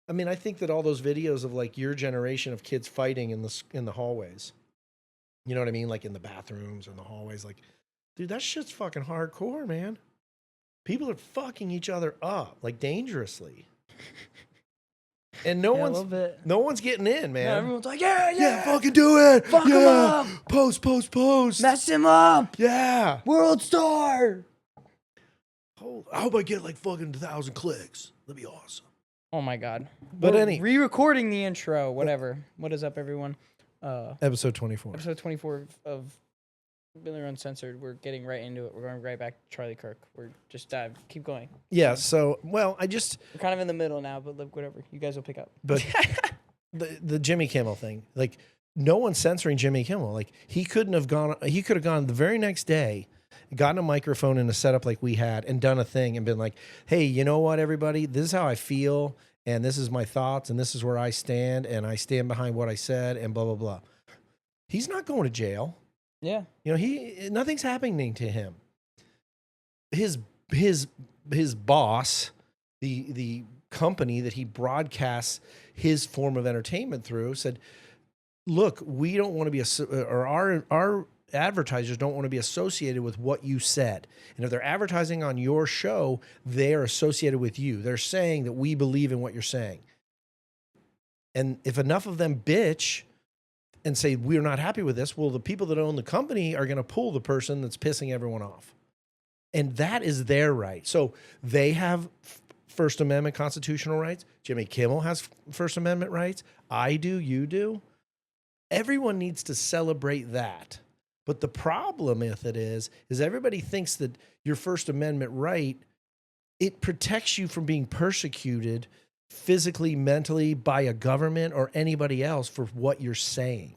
I mean, I think that all those videos of like your generation of kids fighting in the hallways, you know what I mean? Like in the bathrooms or in the hallways, like, dude, that shit's fucking hardcore, man. People are fucking each other up like dangerously, and Yeah, a little bit. no one's getting in, man. No, everyone's like, yeah, Yeah, fucking do it. Fuck him yeah. up. Post. Mess him up. Yeah. World star. I hope I get like fucking 1,000 clicks. That'd be awesome. Oh my God. But We're re-recording the intro. Whatever. What is up, everyone? Episode 24. Episode 24 of Billy Uncensored. We're getting right into it. We're going right back to Charlie Kirk. We're just keep going. Yeah. So, well, We're kind of in the middle now, but look, whatever. You guys will pick up. But the Jimmy Kimmel thing, like, no one's censoring Jimmy Kimmel. Like, he could have gone the very next day, gotten a microphone in a setup like we had and done a thing and been like, hey, you know what, everybody? This is how I feel, and this is my thoughts, and this is where I stand, and I stand behind what I said, and blah, blah, blah. He's not going to jail. Yeah. You know, nothing's happening to him. His boss, the company that he broadcasts his form of entertainment through, said, look, we don't want to be, or our advertisers don't want to be associated with what you said. And if they're advertising on your show, they're associated with you. They're saying that we believe in what you're saying. And if enough of them bitch and say, we're not happy with this, well, the people that own the company are going to pull the person that's pissing everyone off. And that is their right. So they have First Amendment constitutional rights. Jimmy Kimmel has First Amendment rights. I do, you do. Everyone needs to celebrate that. But the problem with it is everybody thinks that your First Amendment right, it protects you from being persecuted physically, mentally by a government or anybody else for what you're saying.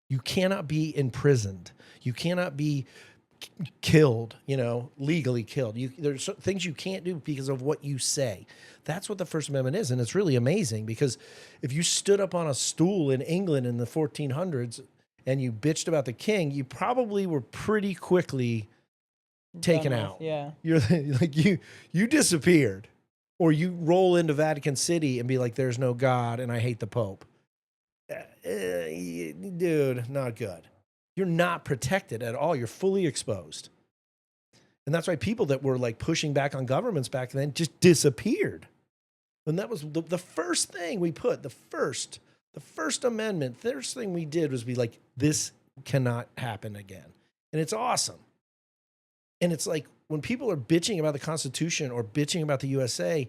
You cannot be imprisoned. You cannot be killed, legally killed. There's things you can't do because of what you say. That's what the First Amendment is. And it's really amazing because if you stood up on a stool in England in the 1400s and you bitched about the king, you probably were pretty quickly taken out. Yeah. You're like, you disappeared, or you roll into Vatican City and be like, there's no God and I hate the Pope. Dude, not good. You're not protected at all. You're fully exposed. And that's why people that were like pushing back on governments back then just disappeared. And that was the first thing we put, the First Amendment, the first thing we did was be like, this cannot happen again. And it's awesome. And it's like when people are bitching about the Constitution or bitching about the USA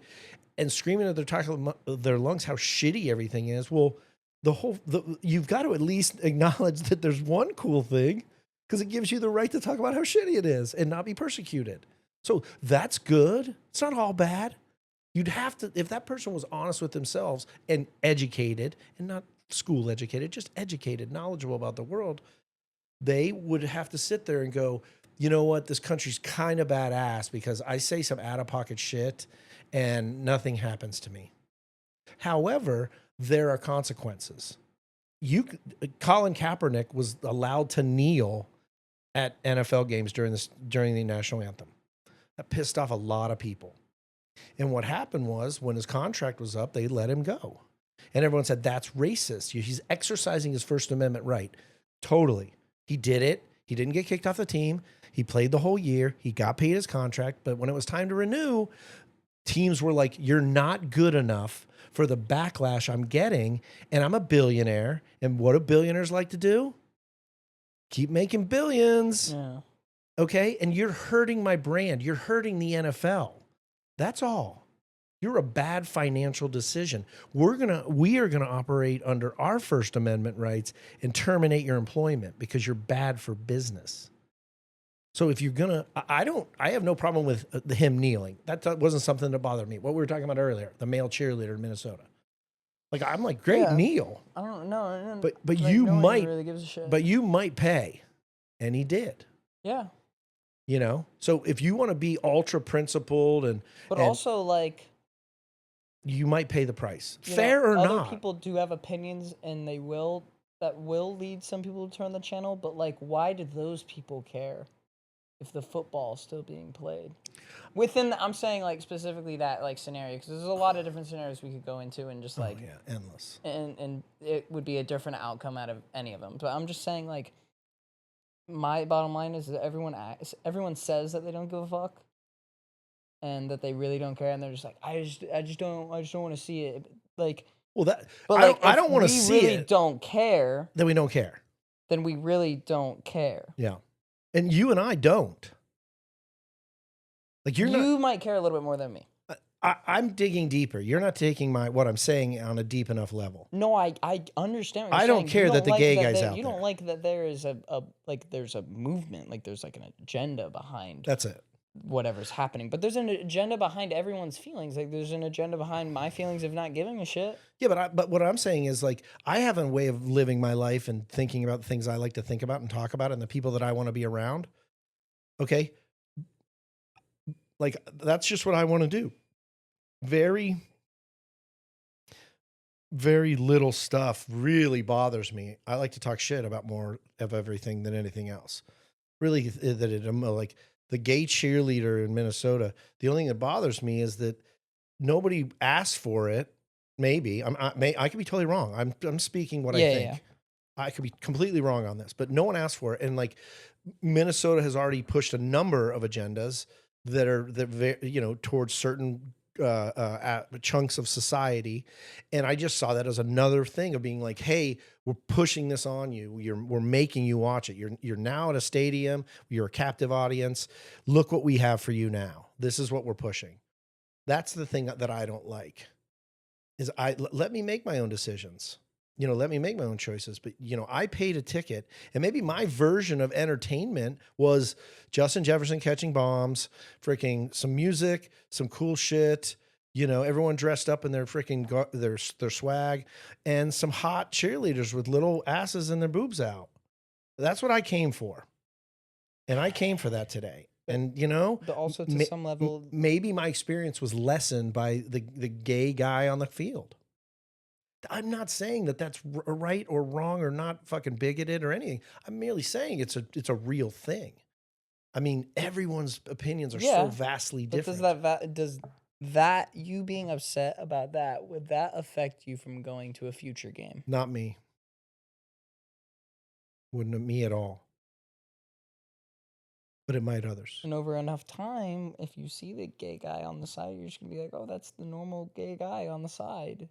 and screaming at their top of their lungs how shitty everything is, well, you've got to at least acknowledge that there's one cool thing, because it gives you the right to talk about how shitty it is and not be persecuted. So that's good. It's not all bad. You'd have to, if that person was honest with themselves and educated, and not school educated, just educated, knowledgeable about the world, they would have to sit there and go, you know what, this country's kind of badass because I say some out-of-pocket shit and nothing happens to me. However, there are consequences. Colin Kaepernick was allowed to kneel at NFL games during the national anthem. That pissed off a lot of people. And what happened was, when his contract was up, they let him go. And everyone said, that's racist. He's exercising his First Amendment right. Totally. He did it. He didn't get kicked off the team. He played the whole year. He got paid his contract. But when it was time to renew, teams were like, you're not good enough for the backlash I'm getting. And I'm a billionaire. And what do billionaires like to do? Keep making billions. Yeah. Okay. And you're hurting my brand. You're hurting the NFL. That's all. You're a bad financial decision. We are gonna operate under our First Amendment rights and terminate your employment because you're bad for business. So if you're gonna, I have no problem with him kneeling. That wasn't something that bothered me. What we were talking about earlier, the male cheerleader in Minnesota. Like, I'm like, great, kneel. I don't know. But like, you no might, really gives a shit. but you might pay, and he did. Yeah. So if you want to be ultra principled but also like, you might pay the price, fair or not. Other people do have opinions, and that will lead some people to turn the channel. But like, why do those people care? if the football's still being played. Within I'm saying like specifically that like scenario because there's a lot of different scenarios we could go into and just like yeah, endless. and it would be a different outcome out of any of them. But I'm just saying like my bottom line is that everyone says that they don't give a fuck and that they really don't care and they're just like I just don't want to see it like Well, that but I like don't, I don't want to see really it. don't care Then we don't care. then we really don't care. Yeah, and you and I don't. Like You might care a little bit more than me. I'm digging deeper. You're not taking what I'm saying on a deep enough level. No, I understand what you're I don't saying. care You that the like gay guy's out You there. don't like that there is a like there's a movement, like there's like an agenda behind That's it. whatever's happening. But there's an agenda behind everyone's feelings. Like there's an agenda behind my feelings of not giving a shit. Yeah, but what I'm saying is like I have a way of living my life and thinking about the things I like to think about and talk about and the people that I want to be around. Okay? Like that's just what I want to do. Very very little stuff really bothers me. I like to talk shit about more of everything than anything else. Really, like the gay cheerleader in Minnesota. The only thing that bothers me is that nobody asked for it. Maybe I could be totally wrong. I'm speaking what I think. Yeah. I could be completely wrong on this, but no one asked for it. And like Minnesota has already pushed a number of agendas that are towards certain chunks of society, and I just saw that as another thing of being like, hey, we're pushing this on you. We're making you watch it. You're now at a stadium. You're a captive audience. Look what we have for you now. This is what we're pushing. That's the thing that I don't like. Is let me make my own decisions. Let me make my own choices. But, I paid a ticket, and maybe my version of entertainment was Justin Jefferson catching bombs, freaking some music, some cool shit, everyone dressed up in their freaking, their swag, and some hot cheerleaders with little asses and their boobs out. That's what I came for. And I came for that today. And, But also to some level, maybe my experience was lessened by the gay guy on the field. I'm not saying that that's right or wrong or not fucking bigoted or anything. I'm merely saying it's a real thing. I mean, everyone's opinions are so vastly different. Does that you being upset about that, would that affect you from going to a future game? Not me. Wouldn't me at all. But it might others. And over enough time, if you see the gay guy on the side, you're just gonna be like, oh, that's the normal gay guy on the side.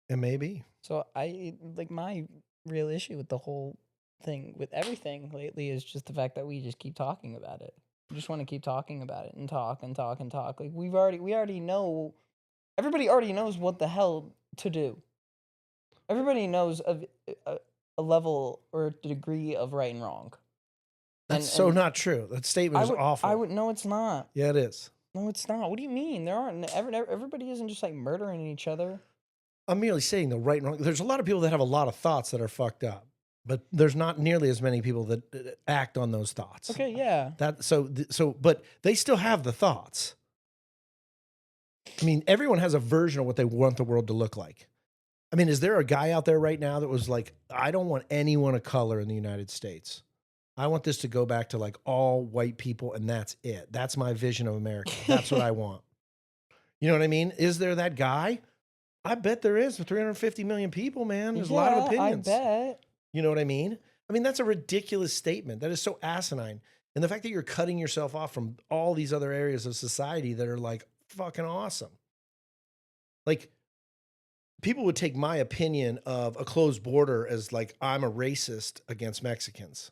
And maybe. So my real issue with the whole thing, with everything lately, is just the fact that we just keep talking about it. We just want to keep talking about it and talk and talk and talk. Like we already know, everybody already knows what the hell to do. Everybody knows a level or a degree of right and wrong. That's not true. That statement is awful. No, it's not. Yeah, it is. No, it's not. What do you mean? There aren't everybody isn't just like murdering each other. I'm merely saying the right and wrong. There's a lot of people that have a lot of thoughts that are fucked up, but there's not nearly as many people that act on those thoughts. Okay, yeah. But they still have the thoughts. I mean, everyone has a version of what they want the world to look like. I mean, is there a guy out there right now that was like, I don't want anyone of color in the United States. I want this to go back to like all white people and that's it. That's my vision of America. That's what I want. You know what I mean? Is there that guy? I bet there is. For 350 million people, man. There's a lot of opinions. I bet. You know what I mean? I mean, that's a ridiculous statement. That is so asinine. And the fact that you're cutting yourself off from all these other areas of society that are like fucking awesome. Like, people would take my opinion of a closed border as like, I'm a racist against Mexicans.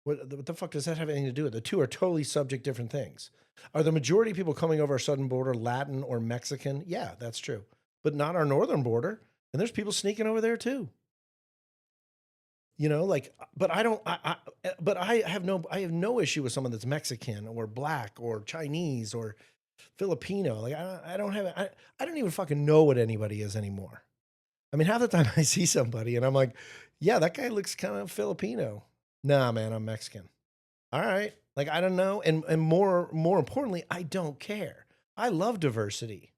What the fuck does that have anything to do with it? The two are totally subject different things. Are the majority of people coming over our southern border Latin or Mexican? Yeah, that's true. But not our northern border. And there's people sneaking over there too. But I have no issue with someone that's Mexican or black or Chinese or Filipino. Like I don't even fucking know what anybody is anymore. I mean, half the time I see somebody and I'm like, yeah, that guy looks kind of Filipino. Nah, man, I'm Mexican. All right. Like, I don't know. And more importantly, I don't care. I love diversity.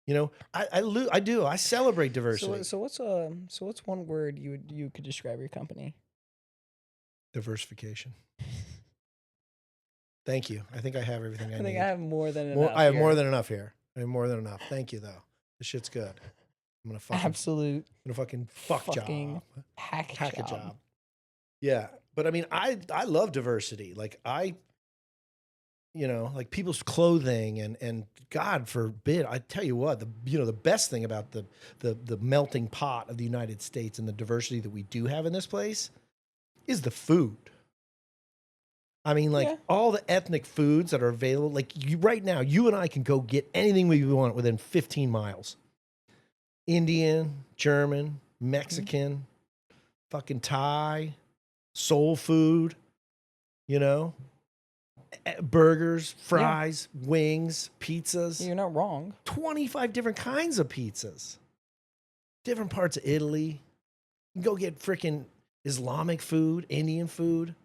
I do. I celebrate diversity. So what's one word you could describe your company? Diversification. Thank you. I think I have everything I I need. think I have more than enough. More, I have more here. than enough here. I have more than enough. Thank you, though. This shit's good. I'm gonna fucking Absolute I'm gonna fucking fuck fucking job. hack A job. job. Yeah. But I mean, I love diversity. Like like people's clothing and God forbid, I tell you what, the best thing about the melting pot of the United States and the diversity that we do have in this place is the food. I mean, like Yeah. all the ethnic foods that are available, like right now, you and I can go get anything we want within 15 miles. Indian, German, Mexican, fucking Thai, soul food, burgers, fries, wings, pizzas. You're not wrong. 25 different kinds of pizzas. Different parts of Italy. You can go get freaking Islamic food, Indian food.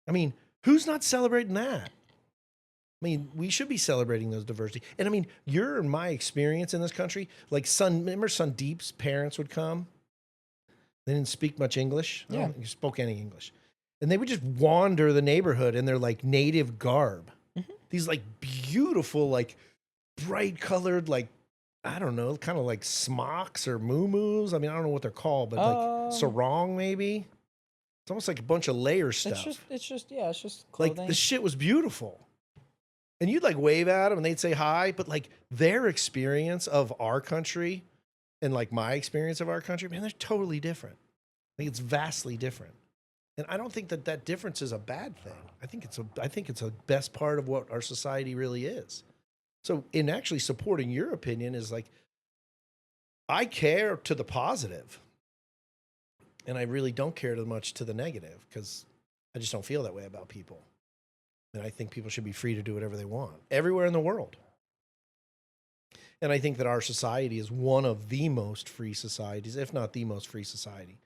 I mean, who's not celebrating that? I mean, we should be celebrating those diversity. And I mean, your and my experience in this country, like remember Sandeep's parents would come? They didn't speak much English. I don't think you spoke any English. And they would just wander the neighborhood in their like native garb. Mm-hmm. These like beautiful, like bright colored, like, I don't know, kind of like smocks or moo-moos. I mean, I don't know what they're called, but like sarong maybe. It's almost like a bunch of layer stuff. It's just clothing. Like the shit was beautiful. And you'd like wave at them and they'd say hi, but like their experience of our country and like my experience of our country, man, they're totally different. I think it's vastly different. And I don't think that difference is a bad thing. I think it's a best part of what our society really is. So in actually supporting your opinion is like, I care to the positive and I really don't care too much to the negative because I just don't feel that way about people. And I think people should be free to do whatever they want everywhere in the world. And I think that our society is one of the most free societies, if not the most free society.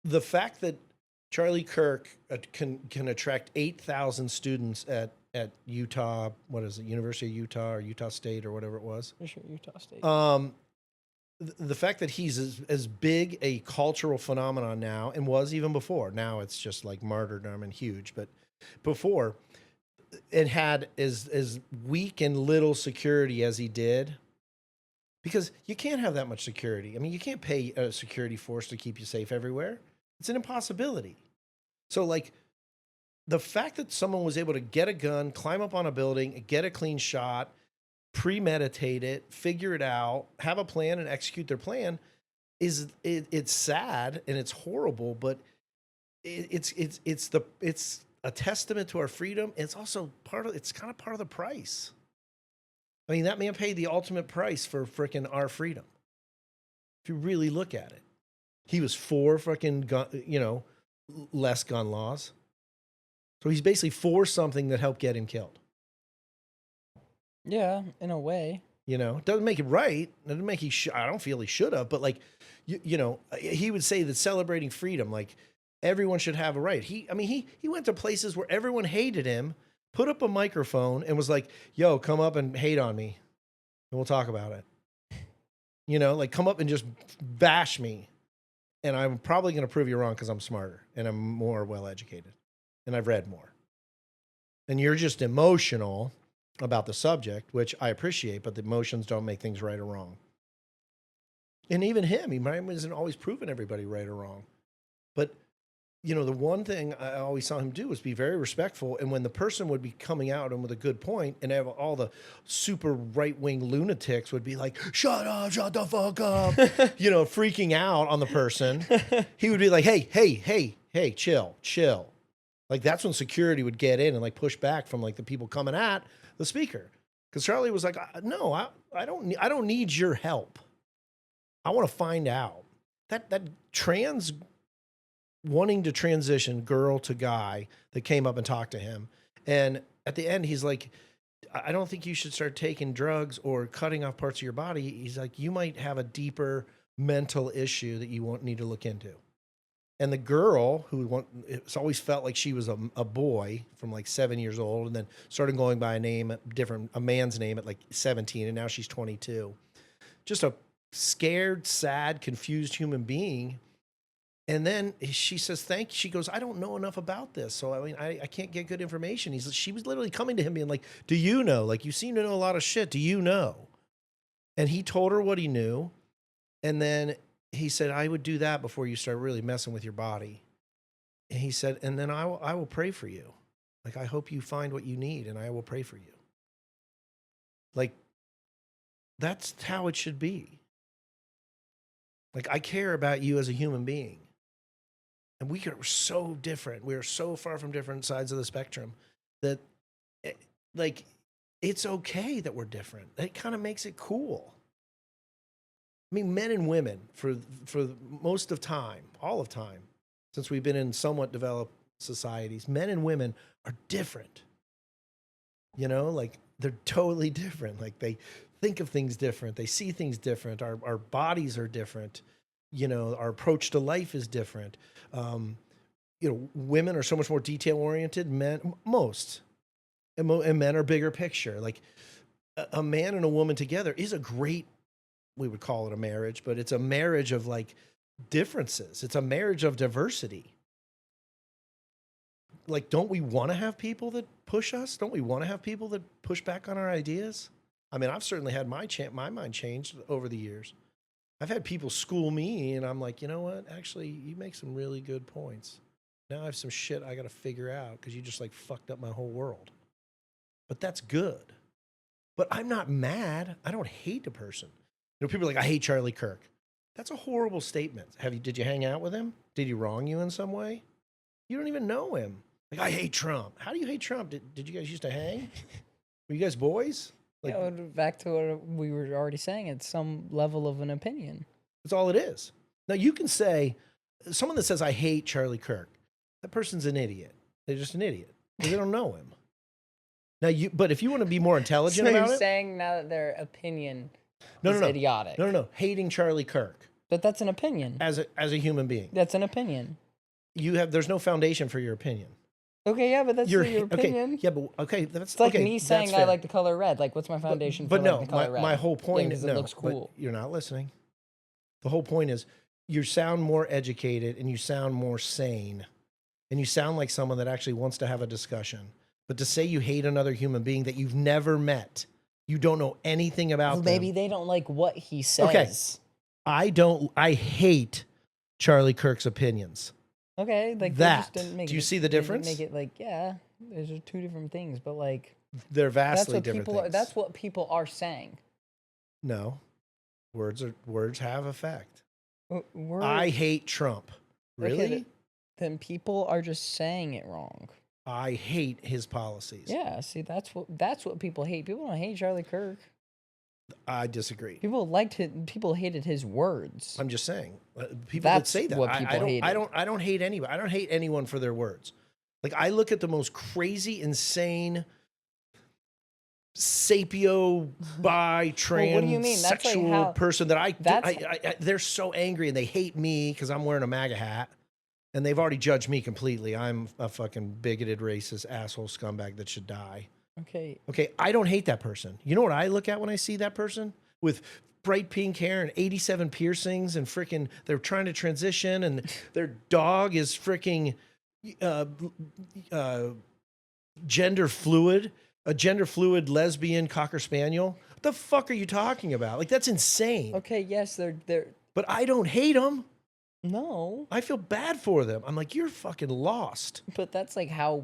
The fact that Charlie Kirk can attract 8,000 students at Utah, what is it, University of Utah or Utah State or whatever it was? For sure, Utah State. The fact that he's as big a cultural phenomenon now and was even before. Now it's just like martyrdom and huge, but before it had as weak and little security as he did, because you can't have that much security. I mean, you can't pay a security force to keep you safe everywhere. It's an impossibility. So like the fact that someone was able to get a gun, climb up on a building, get a clean shot, premeditate it, figure it out, have a plan and execute their plan it's sad and it's horrible, but it's a testament to our freedom. It's also it's kind of part of the price. I mean, that man paid the ultimate price for freaking our freedom. If you really look at it, he was for freaking gun, less gun laws. So he's basically for something that helped get him killed. Yeah, in a way. Doesn't make it right. Doesn't make I don't feel he should have, but like, he would say that celebrating freedom, like everyone should have a right. He went to places where everyone hated him, put up a microphone and was like, yo, come up and hate on me and we'll talk about it. Like come up and just bash me. And I'm probably going to prove you wrong because I'm smarter and I'm more well-educated and I've read more. And you're just emotional about the subject, which I appreciate, but the emotions don't make things right or wrong. And even him, he isn't always proving everybody right or wrong. But, the one thing I always saw him do was be very respectful. And when the person would be coming out and with a good point and have all the super right-wing lunatics would be like, shut the fuck up, freaking out on the person, he would be like, hey, chill. Like that's when security would get in and like push back from like the people coming at the speaker. Because Charlie was like, no, I don't need your help. I want to find out that trans wanting to transition girl to guy that came up and talked to him. And at the end, he's like, I don't think you should start taking drugs or cutting off parts of your body. He's like, you might have a deeper mental issue that you won't need to look into. And the girl it's always felt like she was a boy from like 7 years old and then started going by a man's name at like 17. And now she's 22. Just a scared, sad, confused human being And then she says, thank you. She goes, I don't know enough about this. So, I mean, I can't get good information. She was literally coming to him being like, do you know? Like, you seem to know a lot of shit. Do you know? And he told her what he knew. And then he said, I would do that before you start really messing with your body. And he said, and then I will pray for you. Like, I hope you find what you need and I will pray for you. Like, that's how it should be. Like, I care about you as a human being. And we are so different. We are so far from different sides of the spectrum that, like, it's okay that we're different. It kind of makes it cool. I mean, men and women, for most of time, all of time, since we've been in somewhat developed societies, men and women are different. You know, like, they're totally different. Like, they think of things different. They see things different. Our bodies are different. You know, our approach to life is different. You know, women are so much more detail oriented. Men, most, and men are bigger picture. Like, a man and a woman together is a great, we would call it a marriage, but it's a marriage of like differences. It's a marriage of diversity. Like, don't we want to have people that push us? Don't we want to have people that push back on our ideas? I mean, I've certainly had my mind changed over the years. I've had people school me, and I'm like, you know what? Actually, you make some really good points. Now I have some shit I got to figure out because you just like fucked up my whole world. But that's good. But I'm not mad. I don't hate a person. You know, people are like, I hate Charlie Kirk. That's a horrible statement. Did you hang out with him? Did he wrong you in some way? You don't even know him. Like, I hate Trump. How do you hate Trump? Did you guys used to hang? Were you guys boys? Like, Yeah, back to what we were already saying. It's some level of an opinion. that's all it is. Now, you can say, someone that says, I hate Charlie Kirk, that person's an idiot. They're just an idiot because they don't know him. Now, but if you want to be more intelligent So about you're it, saying now that their opinion is no, idiotic. no, hating Charlie Kirk But that's an opinion. as a human being. That's an opinion. There's no foundation for your opinion. Okay, yeah, but that's your opinion. Okay, yeah, but okay, that's It's like okay, me saying I like the color red. Like, what's my foundation for no, liking the color red? my whole point is it looks cool. But you're not listening. The whole point is you sound more educated and you sound more sane and you sound like someone that actually wants to have a discussion. But to say you hate another human being that you've never met, you don't know anything about them. Maybe they don't like what he says. Okay. I hate Charlie Kirk's opinions. Okay, like that. They just didn't make Do you see the difference? Make it like, yeah, those are two different things, but like they're vastly different things. That's what people are saying. No, words have effect. Words, I hate Trump. Really? Okay, then people are just saying it wrong. I hate his policies. Yeah, see, that's what people hate. People don't hate Charlie Kirk. I disagree. People hated his words. I'm just saying. People that say that. What people hated. I don't hate anybody. I don't hate anyone for their words. Like, I look at the most crazy, insane, sapio, bi, trans, what do you mean? That's sexual like person that they're so angry and they hate me because I'm wearing a MAGA hat. And they've already judged me completely. I'm a fucking bigoted, racist, asshole scumbag that should die. Okay. Okay, I don't hate that person. You know what I look at when I see that person? With bright pink hair and 87 piercings and freaking, they're trying to transition and their dog is freaking gender fluid, a gender fluid lesbian Cocker Spaniel. What the fuck are you talking about? Like, that's insane. Okay, yes, they're But I don't hate them. No. I feel bad for them. I'm like, you're fucking lost. But that's like how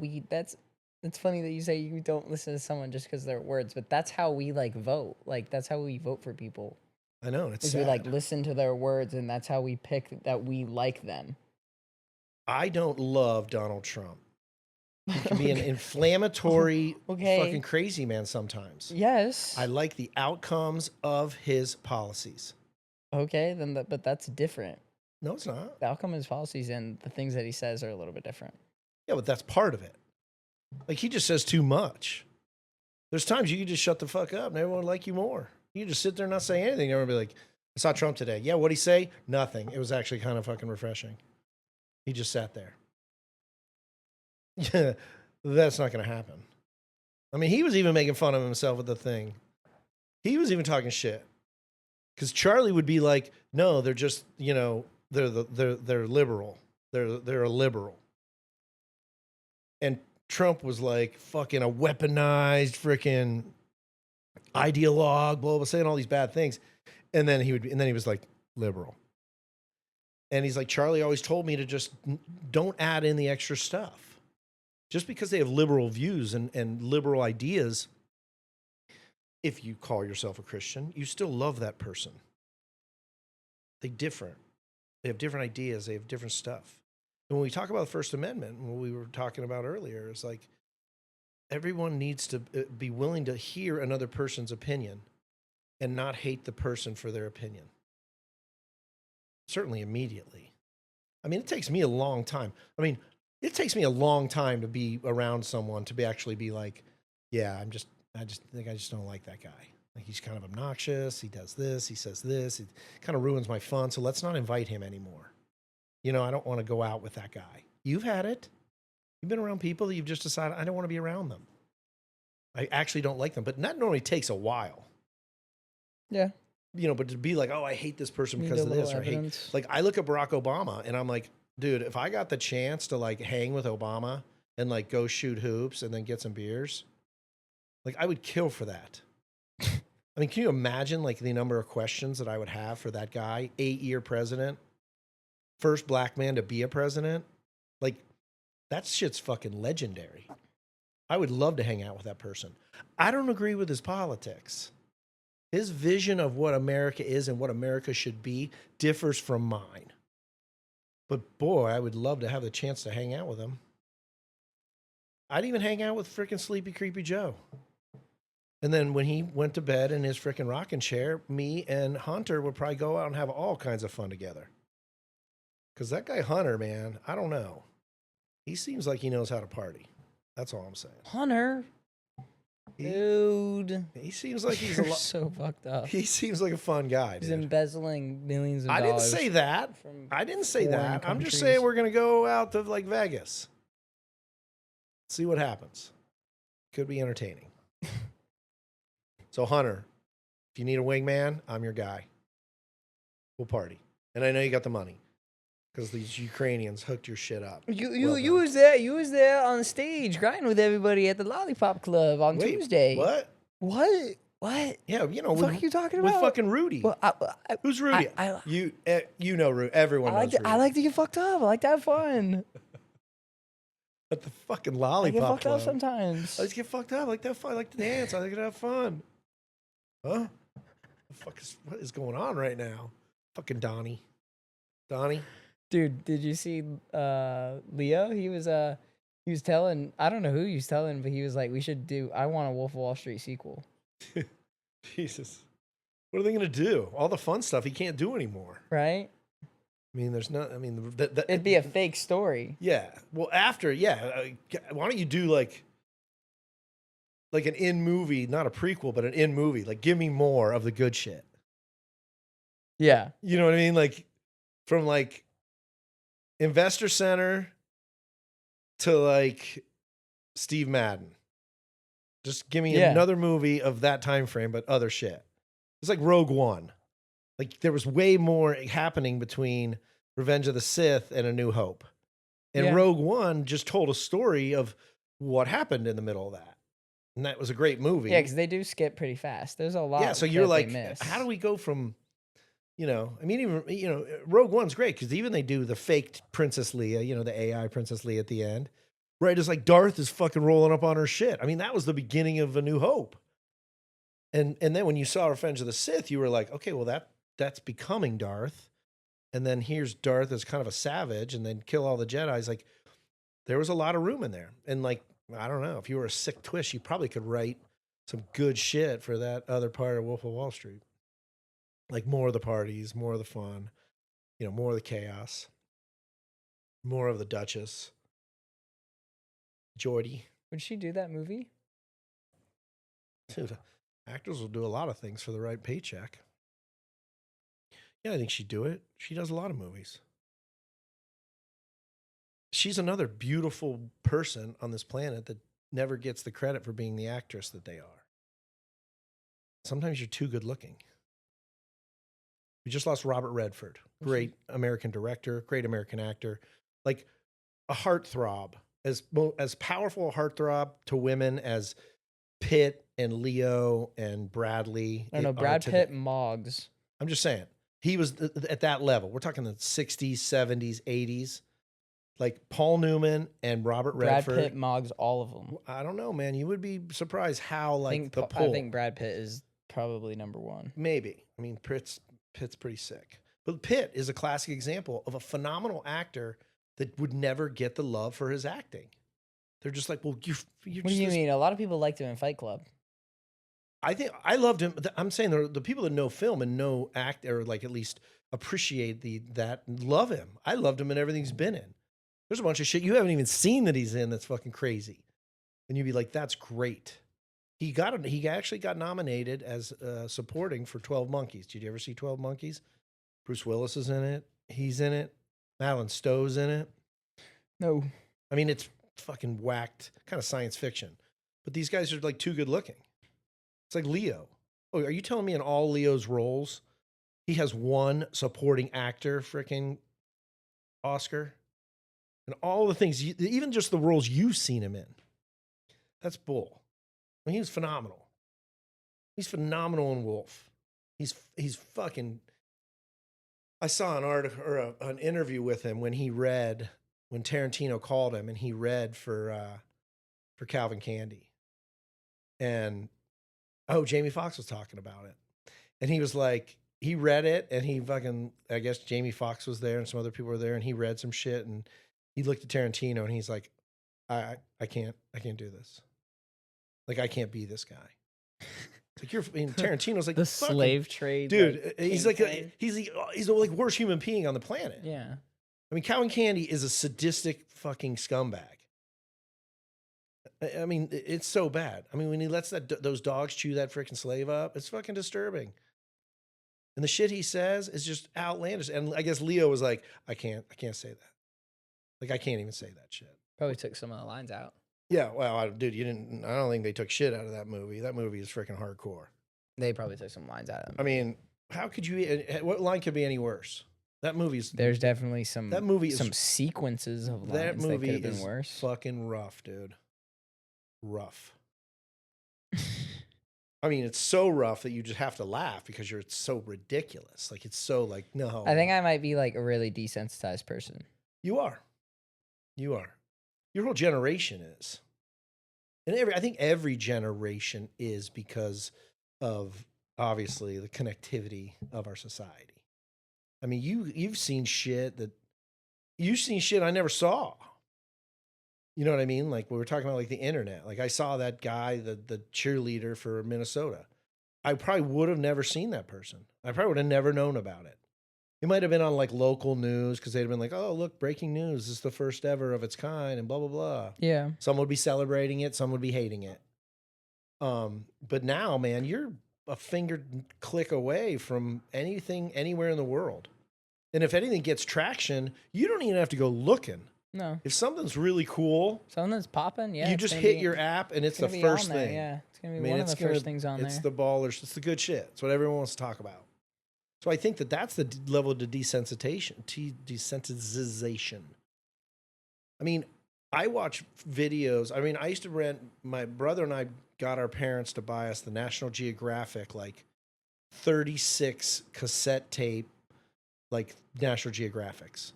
it's funny that you say you don't listen to someone just because of their words, but that's how we like vote. Like, that's how we vote for people. I know, and it's is sad. we like listen to their words, and that's how we pick that we like them. I don't love Donald Trump. He can be an inflammatory, fucking crazy man sometimes. Yes. I like the outcomes of his policies. Okay, but that's different. No, it's not. The outcome of his policies and the things that he says are a little bit different. Yeah, but that's part of it. Like, he just says too much. There's times you can just shut the fuck up and everyone will like you more. You can just sit there and not say anything. Everyone will be like, I saw Trump today. Yeah, what'd he say? Nothing. It was actually kind of fucking refreshing. He just sat there. Yeah, that's not going to happen. I mean, he was even making fun of himself with the thing. He was even talking shit. Because Charlie would be like, no, they're just, they're liberal. They're a liberal. And Trump was like fucking a weaponized freaking ideologue, blah, blah, saying all these bad things. And then he was like liberal. And he's like, Charlie always told me to just don't add in the extra stuff. Just because they have liberal views and liberal ideas, if you call yourself a Christian, you still love that person. They different. They have different ideas. They have different stuff. And when we talk about the First Amendment, what we were talking about earlier, is like everyone needs to be willing to hear another person's opinion and not hate the person for their opinion. Certainly immediately. I mean, it takes me a long time. It takes me a long time to be around someone to actually be like, yeah, I just don't like that guy. Like, he's kind of obnoxious. He does this. He says this. It kind of ruins my fun. So let's not invite him anymore. You know, I don't want to go out with that guy. You've had it. You've been around people that you've just decided, I don't want to be around them. I actually don't like them. But that normally takes a while. Yeah. You know, but to be like, oh, I hate this person because of this, or hate. Like, I look at Barack Obama and I'm like, dude, if I got the chance to like hang with Obama and like go shoot hoops and then get some beers, like, I would kill for that. I mean, can you imagine like the number of questions that I would have for that guy? 8-year president, first black man to be a president. Like, that shit's fucking legendary. I would love to hang out with that person. I don't agree with his politics. His vision of what America is and what America should be differs from mine. But boy, I would love to have the chance to hang out with him. I'd even hang out with freaking Sleepy Creepy Joe. And then when he went to bed in his freaking rocking chair, me and Hunter would probably go out and have all kinds of fun together. Because that guy Hunter, man, I don't know. He seems like he knows how to party. That's all I'm saying. Hunter? Dude. He seems like he's so fucked up. He seems like a fun guy, dude. He's embezzling millions of dollars. I didn't say that. I didn't say that. I'm just saying we're going to go out to like Vegas. See what happens. Could be entertaining. So, Hunter, if you need a wingman, I'm your guy. We'll party. And I know you got the money because these Ukrainians hooked your shit up. You was there. You was there on stage grinding with everybody at the Lollipop Club on Tuesday. What? What? Yeah, you know. What are you talking about? With fucking Rudy. Well, who's Rudy? You know Rudy. Everyone knows Rudy. I like to get fucked up. I like to have fun. At the fucking Lollipop Club. I get fucked up sometimes. I just get fucked up. I like to have fun. I like to dance. I like to have fun. Huh? What is going on right now? Fucking Donnie. Dude, did you see Leo? He was telling, I don't know who he was telling, but he was like, I want a Wolf of Wall Street sequel. Jesus. What are they going to do? All the fun stuff he can't do anymore. Right? I mean, it'd be a fake story. Yeah. Well, why don't you do like an in-movie, not a prequel, but an in-movie. Like, give me more of the good shit. Yeah. You know what I mean? Like, from like Investor Center to like Steve Madden. Just give me another movie of that time frame, but other shit. It's like Rogue One. Like, there was way more happening between Revenge of the Sith and A New Hope. And Rogue One just told a story of what happened in the middle of that. And that was a great movie. Yeah, because they do skip pretty fast. There's a lot. Yeah, so you're like, how do we go from, even, Rogue One's great because even they do the fake Princess Leia, the AI Princess Leia at the end. Right, it's like Darth is fucking rolling up on her shit. I mean, that was the beginning of A New Hope. And then when you saw Revenge of the Sith, you were like, okay, well, that's becoming Darth. And then here's Darth as kind of a savage and then kill all the Jedis. Like, there was a lot of room in there. And like, I don't know, if you were a sick twist, you probably could write some good shit for that other part of Wolf of Wall Street. Like, more of the parties, more of the fun, more of the chaos, more of the Duchess. Geordie. Would she do that movie? Dude, actors will do a lot of things for the right paycheck. Yeah, I think she'd do it. She does a lot of movies. She's another beautiful person on this planet that never gets the credit for being the actress that they are. Sometimes you're too good looking. We just lost Robert Redford, great American director, great American actor, like a heartthrob, as powerful a heartthrob to women as Pitt and Leo and Bradley. I don't know, Brad Pitt, Moggs. I'm just saying, he was at that level. We're talking the 60s, 70s, 80s. Like Paul Newman and Robert Redford. Brad Pitt, Moggs, all of them. I don't know, man. You would be surprised how like I think Brad Pitt is probably number one. Maybe. I mean, Pitt's pretty sick. But Pitt is a classic example of a phenomenal actor that would never get the love for his acting. They're just like, well, you're what do you mean? A lot of people liked him in Fight Club. I think I loved him. I'm saying the people that know film and know act, or like at least appreciate that love him. I loved him in everything he's been in. There's a bunch of shit you haven't even seen that he's in that's fucking crazy. And you'd be like, that's great. He actually got nominated as supporting for 12 Monkeys. Did you ever see 12 Monkeys? Bruce Willis is in it. He's in it. Madeline Stowe's in it. No. I mean, it's fucking whacked, kind of science fiction. But these guys are like too good looking. It's like Leo. Oh, are you telling me in all Leo's roles, he has one supporting actor freaking Oscar? And all the things, even just the roles you've seen him in. That's bull. I mean, he was phenomenal. He's phenomenal in Wolf. He's fucking. I saw an article or an interview with him when Tarantino called him and he read for Calvin Candy. And Jamie Foxx was talking about it. And he was like, he read it and he fucking, I guess Jamie Foxx was there and some other people were there and he read some shit and he looked at Tarantino and he's like, I can't do this. Like, I can't be this guy. It's like Tarantino's like the slave trade, dude. He's like he's the like worst human being on the planet. Yeah. I mean, Calvin Candy is a sadistic fucking scumbag. I mean, it's so bad. I mean, when he lets those dogs chew that freaking slave up, it's fucking disturbing. And the shit he says is just outlandish. And I guess Leo was like, I can't say that. Like, I can't even say that shit. Probably took some of the lines out. Yeah, well, dude, I don't think they took shit out of that movie. That movie is freaking hardcore. They probably took some lines out of it. I mean, how could you? What line could be any worse? That movie's. There's definitely some. That movie is some sequences of lines that movie that could have is been worse. Fucking rough, dude. Rough. I mean, it's so rough that you just have to laugh because it's so ridiculous. Like it's so like no. I think I might be like a really desensitized person. You are. Your whole generation is. And I think every generation is because of obviously the connectivity of our society. I mean, you've seen shit I never saw. You know what I mean? Like we were talking about like the internet. Like I saw that guy, the cheerleader for Minnesota. I probably would have never seen that person. I probably would have never known about it. It might have been on like local news because they'd have been like, oh, look, breaking news. This is the first ever of its kind and blah, blah, blah. Yeah. Some would be celebrating it. Some would be hating it. But now, man, you're a finger click away from anything anywhere in the world. And if anything gets traction, you don't even have to go looking. No. If something's really cool. Something's popping, yeah. You just hit your app and it's the first thing. Yeah. It's going to be one of the first things on there. It's the ballers. It's the good shit. It's what everyone wants to talk about. So I think that's the level of desensitization. I mean, I watch videos. I mean, I used to rent. My brother and I got our parents to buy us the National Geographic, like 36 cassette tape, like National Geographics.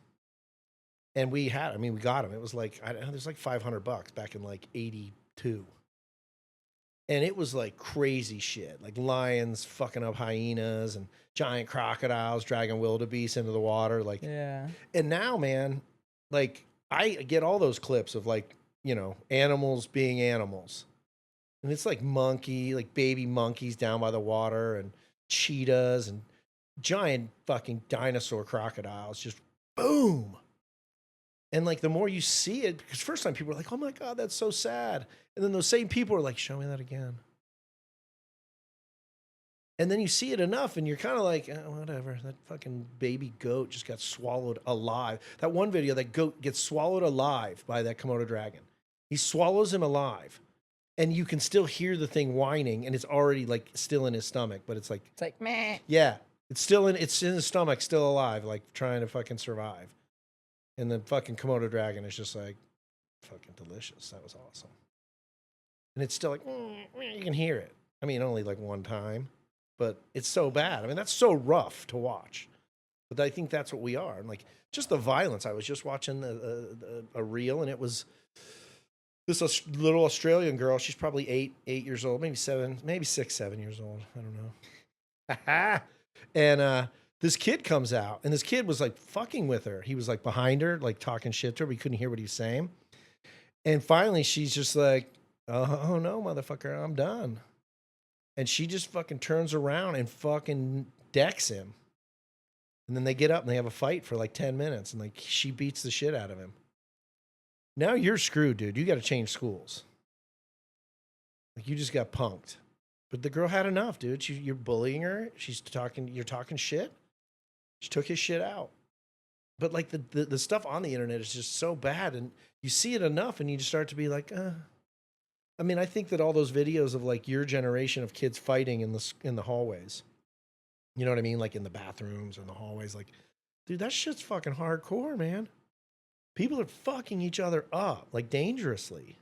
And we got them. It was like, I don't know, there's like $500 back in like 82. And it was like crazy shit, like lions fucking up hyenas and giant crocodiles dragging wildebeest into the water. Like, yeah. And now, man, like I get all those clips of like, animals being animals. And it's like like baby monkeys down by the water and cheetahs and giant fucking dinosaur crocodiles, just boom. And like the more you see it, because first time people are like, oh my God, that's so sad. And then those same people are like, show me that again. And then you see it enough and you're kind of like, whatever, that fucking baby goat just got swallowed alive. That one video, that goat gets swallowed alive by that Komodo dragon. He swallows him alive. And you can still hear the thing whining and it's already like still in his stomach, but it's like meh. Yeah. It's in his stomach, still alive, like trying to fucking survive. And the fucking Komodo dragon is just like fucking delicious. That was awesome. And it's still like you can hear it. I mean, only like one time, but it's so bad. I mean, that's so rough to watch. But I think that's what we are. And like just the violence. I was just watching a reel, and it was this little Australian girl. She's probably 8 years old, maybe 7, maybe 6, 7 years old. I don't know. And this kid comes out, and this kid was like fucking with her. He was like behind her, like talking shit to her. We couldn't hear what he was saying. And finally, she's just like, "Oh no, motherfucker, I'm done." And she just fucking turns around and fucking decks him. And then they get up and they have a fight for like 10 minutes, and like she beats the shit out of him. Now you're screwed, dude. You got to change schools. Like you just got punked. But the girl had enough, dude. You're bullying her. You're talking shit. She took his shit out. But like the stuff on the internet is just so bad, and you see it enough and you just start to be like, I mean, I think that all those videos of like your generation of kids fighting in the hallways, you know what I mean? Like in the bathrooms or in the hallways, like, dude, that shit's fucking hardcore, man. People are fucking each other up like dangerously.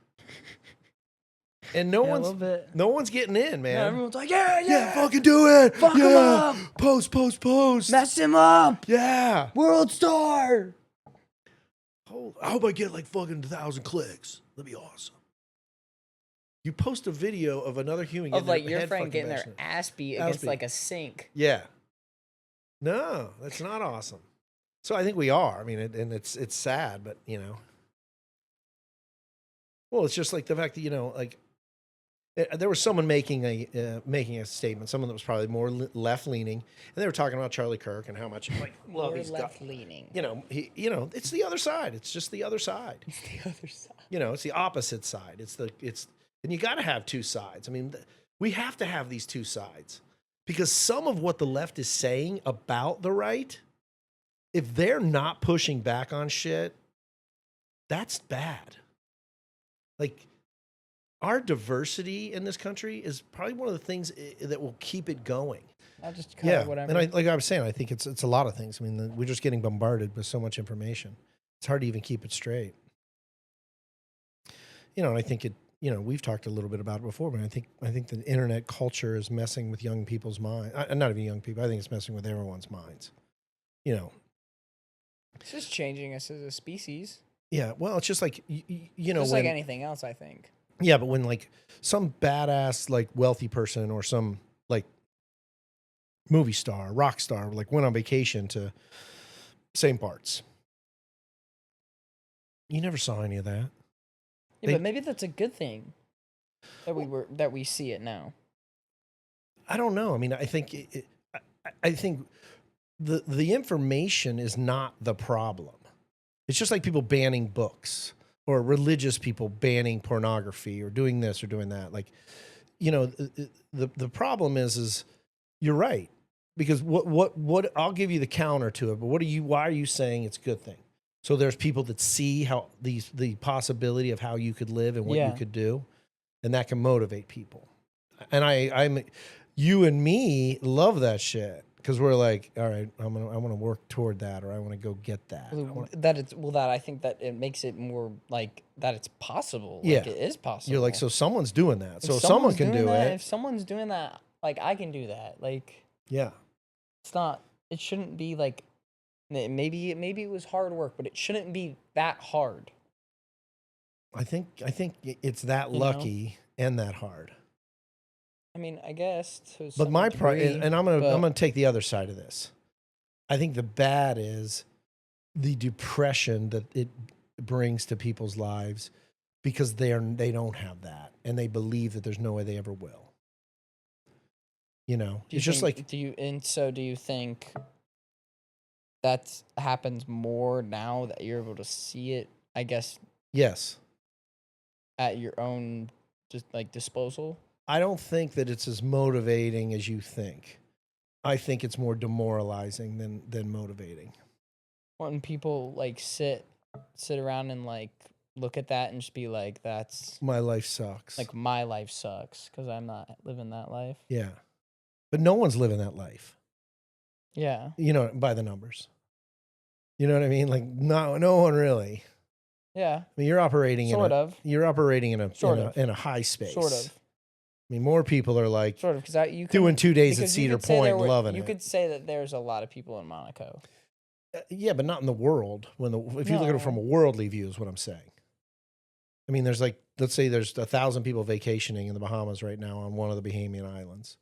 And no one's getting in, man. Yeah, everyone's like, yeah, fucking do it. Fuck him up. Post. Mess him up. Yeah. World star. I hope I get like fucking 1,000 clicks. That'd be awesome. You post a video of another human Of like your friend getting their ass beat against like a sink. Yeah. No, that's not awesome. So I think we are. I mean, and it's sad, but you know. Well, it's just like the fact that, you know, like there was someone making a statement, someone that was probably more left leaning, and they were talking about Charlie Kirk and how much like more left leaning. You know, it's the other side. It's just the other side. It's the other side. You know, it's the opposite side. And you got to have two sides. I mean, we have to have these two sides because some of what the left is saying about the right, if they're not pushing back on shit, that's bad. Like, our diversity in this country is probably one of the things that will keep it going. I'll just cut it, whatever. And like I was saying, I think it's a lot of things. I mean, we're just getting bombarded with so much information. It's hard to even keep it straight. You know, and I think we've talked a little bit about it before, but I think the internet culture is messing with young people's minds. Not even young people. I think it's messing with everyone's minds. You know, it's just changing us as a species. Yeah, well, it's just like just like anything else, I think. Yeah, but when like some badass like wealthy person or some like movie star, rock star, like went on vacation to St. Bart's, you never saw any of that. Yeah, but maybe that's a good thing that we see it now. I don't know. I mean, I think I think the information is not the problem. It's just like people banning books or religious people banning pornography or doing this or doing that. Like, you know, the problem is you're right. Because what I'll give you the counter to it, but why are you saying it's a good thing? So there's people that see how the possibility of how you could live and what you could do, and that can motivate people. And you and me love that shit. Because we're like, all right, I want to work toward that, or I want to go get that. That I think that it makes it more like that it's possible. Yeah, like it is possible. You're like, so someone's doing that. So someone can do it. If someone's doing that, like I can do that. Like, yeah, it's not. It shouldn't be like. Maybe it was hard work, but it shouldn't be that hard. I think it's that lucky and that hard. I mean, I guess. But my pride, and I'm gonna take the other side of this. I think the bad is the depression that it brings to people's lives because they don't have that, and they believe that there's no way they ever will. You know, just like. Do you think that happens more now that you're able to see it? I guess. Yes. At your own just like disposal. I don't think that it's as motivating as you think. I think it's more demoralizing than motivating. When people like sit around and like look at that and just be like, "That's my life sucks." Like my life sucks because I'm not living that life. Yeah, but no one's living that life. Yeah. By the numbers. You know what I mean? Like no one really. Yeah. I mean, you're operating Sort of. in a high space. Sort of. I mean, more people are like Sort of, because doing 2 days at because you Cedar could say there Point, were, loving you it. could say that there's a lot of people in Monaco. Yeah, but not in the world. If you look at it from a worldly view, is what I'm saying. I mean, there's let's say there's 1,000 people vacationing in the Bahamas right now on one of the Bahamian islands.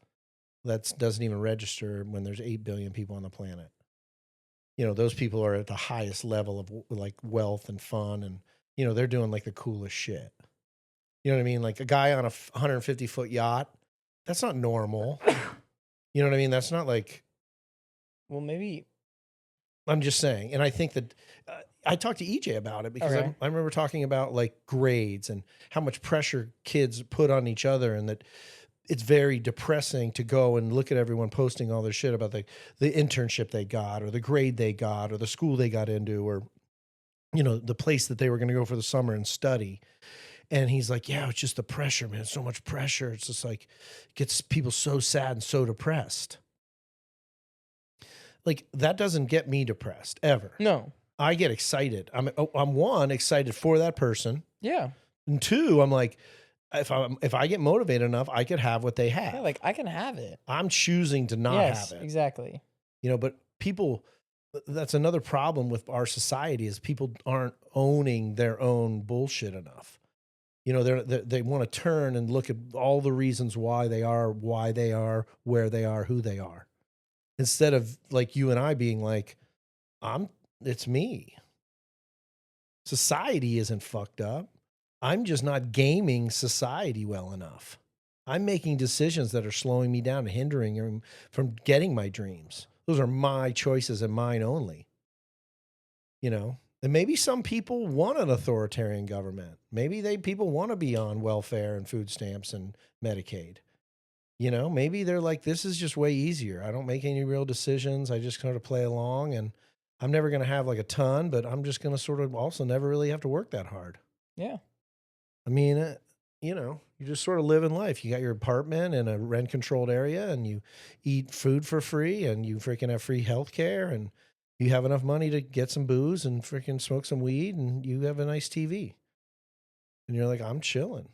That doesn't even register when there's 8 billion people on the planet. Those people are at the highest level of like wealth and fun, and they're doing like the coolest shit. You know what I mean? Like a guy on a 150-foot yacht, that's not normal. You know what I mean? That's not like. Well, maybe. I'm just saying, and I think that I talked to EJ about it because I remember talking about like grades and how much pressure kids put on each other, and that it's very depressing to go and look at everyone posting all their shit about the internship they got or the grade they got or the school they got into or the place that they were going to go for the summer and study. And he's like, yeah, it's just the pressure, man. So much pressure. It's just like gets people so sad and so depressed. Like that doesn't get me depressed ever. No. I get excited. I'm one, excited for that person. Yeah. And two, I'm like, if I get motivated enough, I could have what they have. Yeah, like I can have it. I'm choosing to not have it. Exactly. But people, that's another problem with our society is people aren't owning their own bullshit enough. They want to turn and look at all the reasons why they are, where they are, who they are. Instead of like you and I being like, it's me. Society isn't fucked up. I'm just not gaming society well enough. I'm making decisions that are slowing me down and hindering from getting my dreams. Those are my choices and mine only. And maybe some people want an authoritarian government. Maybe people want to be on welfare and food stamps and Medicaid. Maybe they're like, this is just way easier. I don't make any real decisions. I just kind of play along, and I'm never going to have like a ton, but I'm just going to sort of also never really have to work that hard. Yeah. I mean, you just sort of live in life. You got your apartment in a rent controlled area, and you eat food for free, and you freaking have free health care, and you have enough money to get some booze and freaking smoke some weed, and you have a nice TV. And you're like, I'm chilling.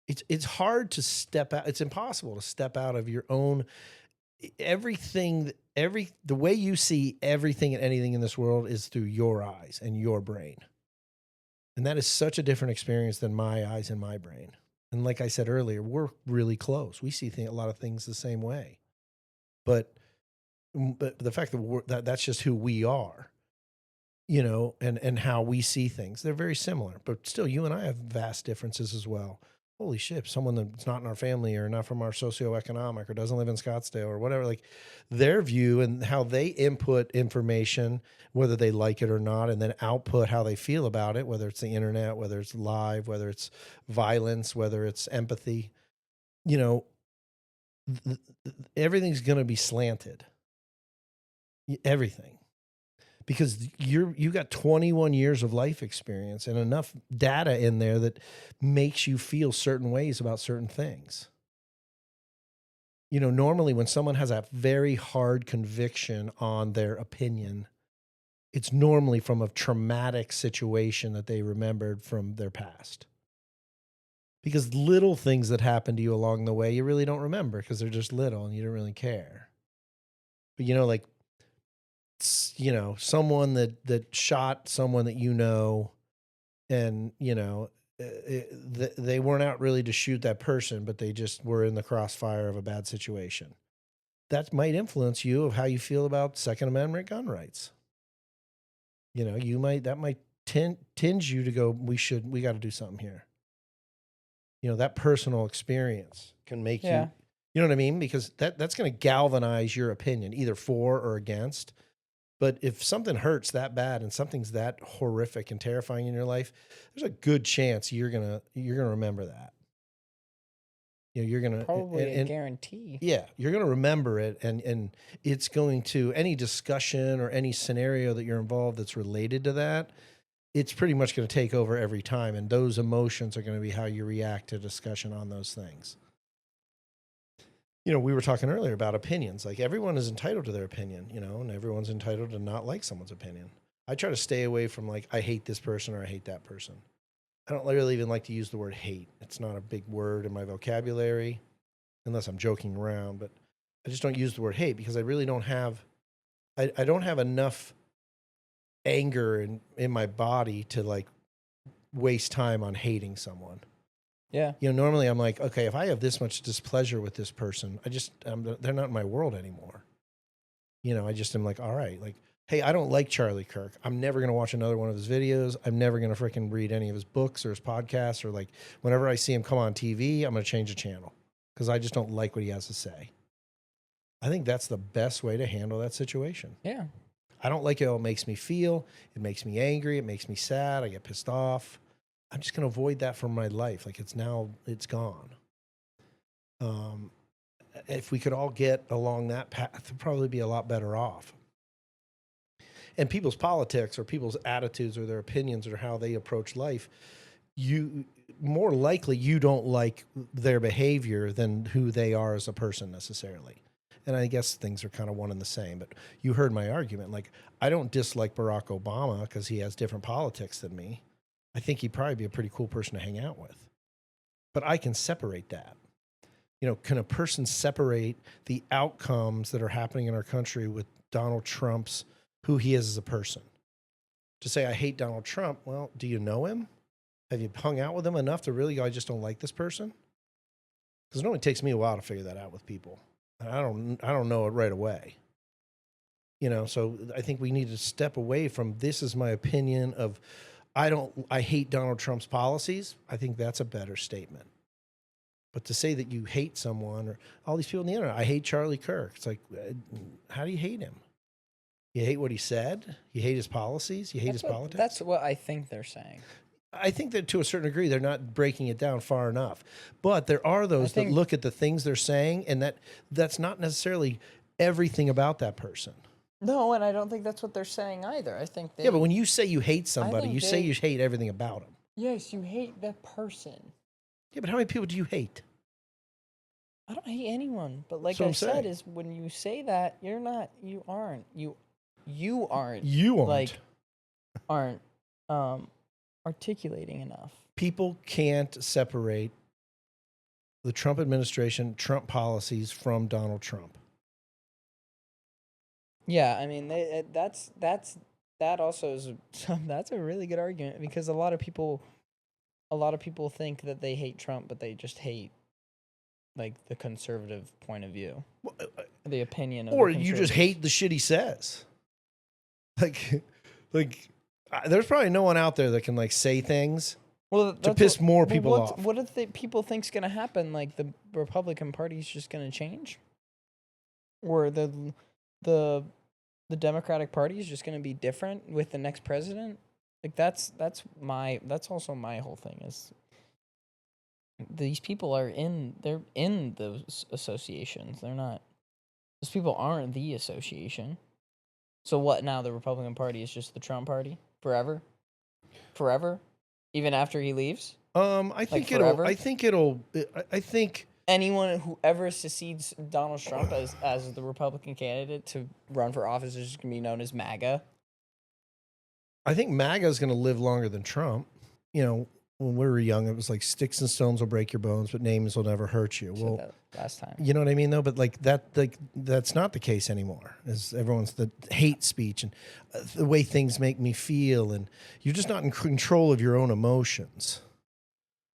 It's hard to step out. It's impossible to step out of your own everything. The way you see everything and anything in this world is through your eyes and your brain. And that is such a different experience than my eyes and my brain. And like I said earlier, we're really close. We see a lot of things the same way. But the fact that that's just who we are, and how we see things, they're very similar. But still, you and I have vast differences as well. Holy shit, someone that's not in our family or not from our socioeconomic or doesn't live in Scottsdale or whatever, like their view and how they input information, whether they like it or not, and then output how they feel about it, whether it's the internet, whether it's live, whether it's violence, whether it's empathy, everything's going to be slanted. Everything. Because you got 21 years of life experience and enough data in there that makes you feel certain ways about certain things. Normally when someone has a very hard conviction on their opinion, it's normally from a traumatic situation that they remembered from their past. Because little things that happen to you along the way, you really don't remember because they're just little and you don't really care. But like, someone that shot someone that and they weren't out really to shoot that person, but they just were in the crossfire of a bad situation. That might influence you of how you feel about Second Amendment gun rights. That might tinge you to go, we got to do something here. That personal experience can make you know what I mean? Because that's going to galvanize your opinion either for or against. But if something hurts that bad and something's that horrific and terrifying in your life, there's a good chance you're gonna remember that. You're gonna probably a guarantee. Yeah, you're gonna remember it, and it's going to any discussion or any scenario that you're involved that's related to that. It's pretty much going to take over every time, and those emotions are going to be how you react to discussion on those things. We were talking earlier about opinions. Like everyone is entitled to their opinion, and everyone's entitled to not like someone's opinion. I try to stay away from like, I hate this person or I hate that person. I don't really even like to use the word hate. It's not a big word in my vocabulary, unless I'm joking around, but I just don't use the word hate because I really don't have, I don't have enough anger in my body to like waste time on hating someone. Yeah. Normally I'm like, okay, if I have this much displeasure with this person, they're not in my world anymore. I just am like, all right, like, hey, I don't like Charlie Kirk. I'm never going to watch another one of his videos. I'm never going to freaking read any of his books or his podcasts, or like whenever I see him come on TV, I'm going to change the channel because I just don't like what he has to say. I think that's the best way to handle that situation. Yeah. I don't like how it makes me feel. It makes me angry. It makes me sad. I get pissed off. I'm just going to avoid that from my life. Like it's gone. If we could all get along that path, we'd probably be a lot better off. And people's politics or people's attitudes or their opinions or how they approach life, more likely you don't like their behavior than who they are as a person necessarily. And I guess things are kind of one and the same, but you heard my argument. Like, I don't dislike Barack Obama because he has different politics than me. I think he'd probably be a pretty cool person to hang out with. But I can separate that. Can a person separate the outcomes that are happening in our country with Donald Trump's, who he is as a person? To say, I hate Donald Trump, well, do you know him? Have you hung out with him enough to really go, I just don't like this person? Because it only takes me a while to figure that out with people. I don't know it right away. So I think we need to step away from this is my opinion of I hate Donald Trump's policies. I think that's a better statement. But to say that you hate someone or all these people on the internet, I hate Charlie Kirk. It's like, how do you hate him? You hate what he said? You hate his policies? You hate his politics? That's what I think they're saying. I think that to a certain degree, they're not breaking it down far enough. But there are those that look at the things they're saying, and that's not necessarily everything about that person. No, and I don't think that's what they're saying either. I think but when you say you hate somebody, you say you hate everything about them. Yes, you hate the person. Yeah, but how many people do you hate? I don't hate anyone. But like I said, is when you say that, you aren't articulating enough. People can't separate the Trump administration, Trump policies from Donald Trump. Yeah, I mean that also is that's a really good argument because a lot of people think that they hate Trump, but they just hate like the conservative point of view, the opinion of, or you just hate the shit he says. Like, there's probably no one out there that can like say things to piss more people off. What do people think's going to happen? Like the Republican Party is just going to change, or the Democratic Party is just going to be different with the next president? Like that's also my whole thing is these people they're in those associations. Those people aren't the association. So what now? The Republican Party is just the Trump Party forever? Even after he leaves? I think anyone who ever succeeds Donald Trump as the Republican candidate to run for office is just going to be known as MAGA. I think MAGA is going to live longer than Trump. When we were young, it was like sticks and stones will break your bones, but names will never hurt you. Well, that last time, you know what I mean, though. But that's not the case anymore. As everyone's the hate speech and the way things make me feel, and you're just not in control of your own emotions.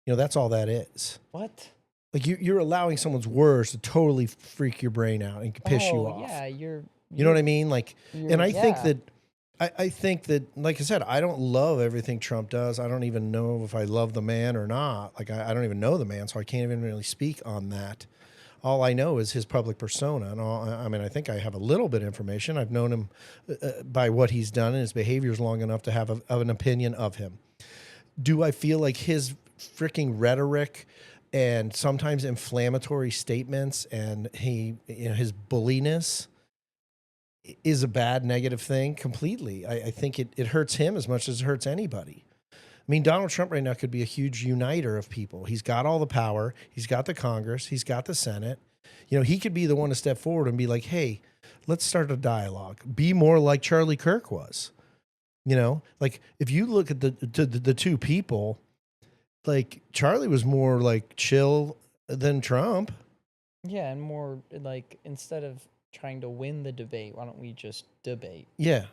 That's all that is. What? Like you're allowing someone's words to totally freak your brain out and piss you off. Yeah, you know what I mean? Like, and I think that, like I said, I don't love everything Trump does. I don't even know if I love the man or not. Like, I don't even know the man, so I can't even really speak on that. All I know is his public persona. And I think I have a little bit of information. I've known him by what he's done and his behaviors long enough to have an opinion of him. Do I feel like his freaking rhetoric and sometimes inflammatory statements and his bulliness is a bad negative thing? Completely. I think it hurts him as much as it hurts anybody. I mean, Donald Trump right now could be a huge uniter of people. He's got all the power. He's got the Congress. He's got the Senate. He could be the one to step forward and be like, hey, let's start a dialogue. Be more like Charlie Kirk was. Like if you look at the two people, like Charlie was more like chill than Trump. Yeah, and more like instead of trying to win the debate, why don't we just debate? Yeah.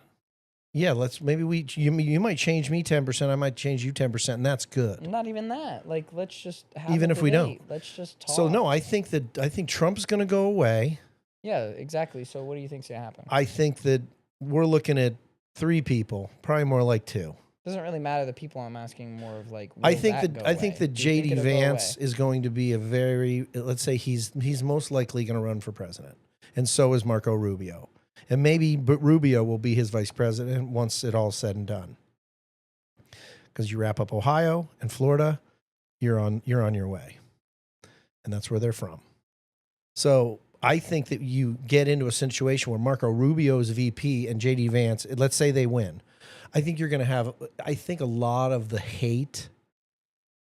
Yeah, you might change me 10%, I might change you 10%, and that's good. Not even that. Like, let's just have Even a if we debate. don't. Let's just talk. So no, I think Trump's going to go away. Yeah, exactly. So what do you think's gonna happen? I think that we're looking at 3 people, probably more like 2. Doesn't really matter the people. I'm asking more of like. I think that Do you JD think it'll go Vance away? is going to be let's say he's most likely going to run for president, and so is Marco Rubio, and maybe Rubio will be his vice president once it all said and done. Because you wrap up Ohio and Florida, you're on your way, and that's where they're from. So I think that you get into a situation where Marco Rubio is VP and JD Vance, let's say they win. I think you're going to have, a lot of the hate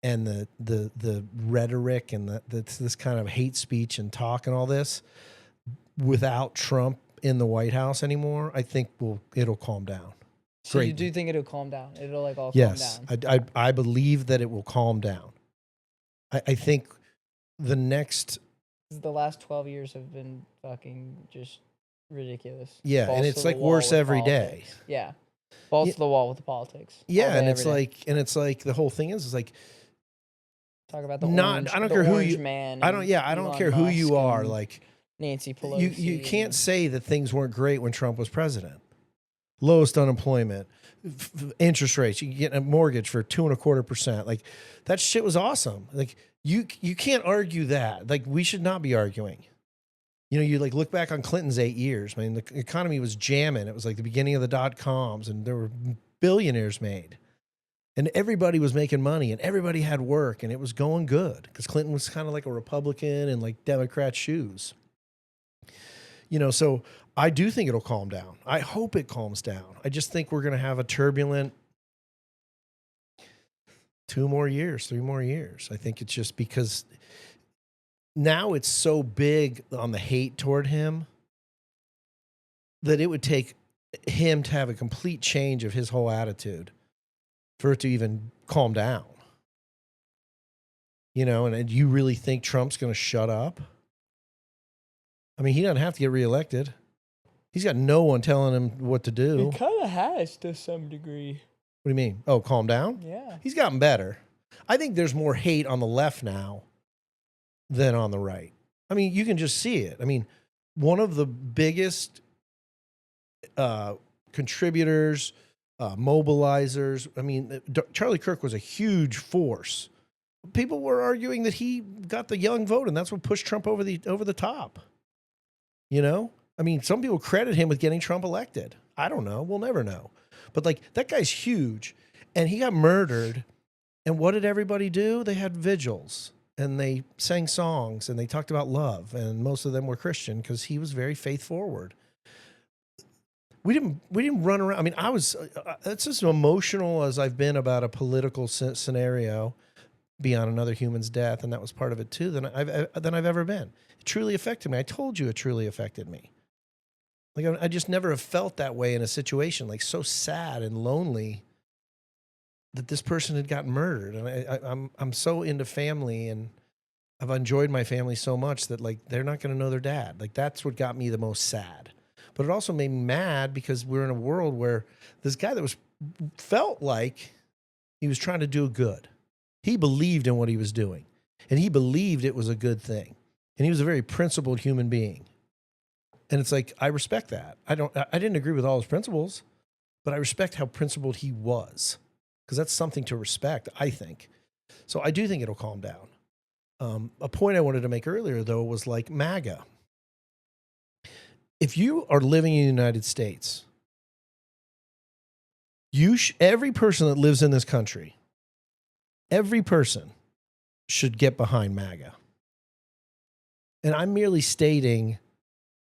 and the rhetoric and this kind of hate speech and talk and all this without Trump in the White House anymore, I think it'll calm down. So you Greatly. do think it'll calm down? It'll like all Yes, calm down? I believe that it will calm down. I think the next... The last 12 years have been fucking just ridiculous. Yeah, Balls and to it's the like wall worse with every day. politics. Yeah. Balls to the wall with the politics. Yeah, All day, and every day. it's like the whole thing is like... Talk about the Not, I don't care who you... man. I don't care who you are. Like, Nancy Pelosi. you can't say that things weren't great when Trump was president. Lowest unemployment, interest rates. You get a mortgage for 2.25%. Like, that shit was awesome. Like, you can't argue that. Like, we should not be arguing. You like look back on Clinton's 8 years. I mean, the economy was jamming. It was like the beginning of the .coms, and there were billionaires made, and everybody was making money, and everybody had work, and it was going good because Clinton was kind of like a Republican in like Democrat shoes. So I do think it'll calm down. I hope it calms down. I just think we're going to have a turbulent 2 more years, 3 more years. I think it's just because now it's so big on the hate toward him that it would take him to have a complete change of his whole attitude for it to even calm down. And you really think Trump's going to shut up? I mean, he doesn't have to get reelected. He's got no one telling him what to do. He kind of has to some degree. What do you mean? Oh, calm down? Yeah. He's gotten better. I think there's more hate on the left now than on the right. I mean, you can just see it. I mean, one of the biggest contributors, mobilizers, I mean, Charlie Kirk was a huge force. People were arguing that he got the young vote, and that's what pushed Trump over the top. I mean, some people credit him with getting Trump elected. I don't know. We'll never know. But like, that guy's huge, and he got murdered. And what did everybody do? They had vigils, and they sang songs, and they talked about love, and most of them were Christian because he was very faith forward. We didn't run around. I mean, I was that's as emotional as I've been about a political scenario beyond another human's death, and that was part of it too, than I've ever been. It truly affected me. I told you it truly affected me. Like, I just never have felt that way in a situation, like so sad and lonely that this person had gotten murdered. And I'm so into family, and I've enjoyed my family so much that like they're not going to know their dad. Like, that's what got me the most sad. But it also made me mad because we're in a world where this guy that felt like he was trying to do good. He believed in what he was doing, and he believed it was a good thing. And he was a very principled human being. And it's like, I respect that. I didn't agree with all his principles, but I respect how principled he was, because that's something to respect, I think. So I do think it'll calm down. A point I wanted to make earlier, though, was like MAGA. If you are living in the United States, every person that lives in this country, every person should get behind MAGA. And I'm merely stating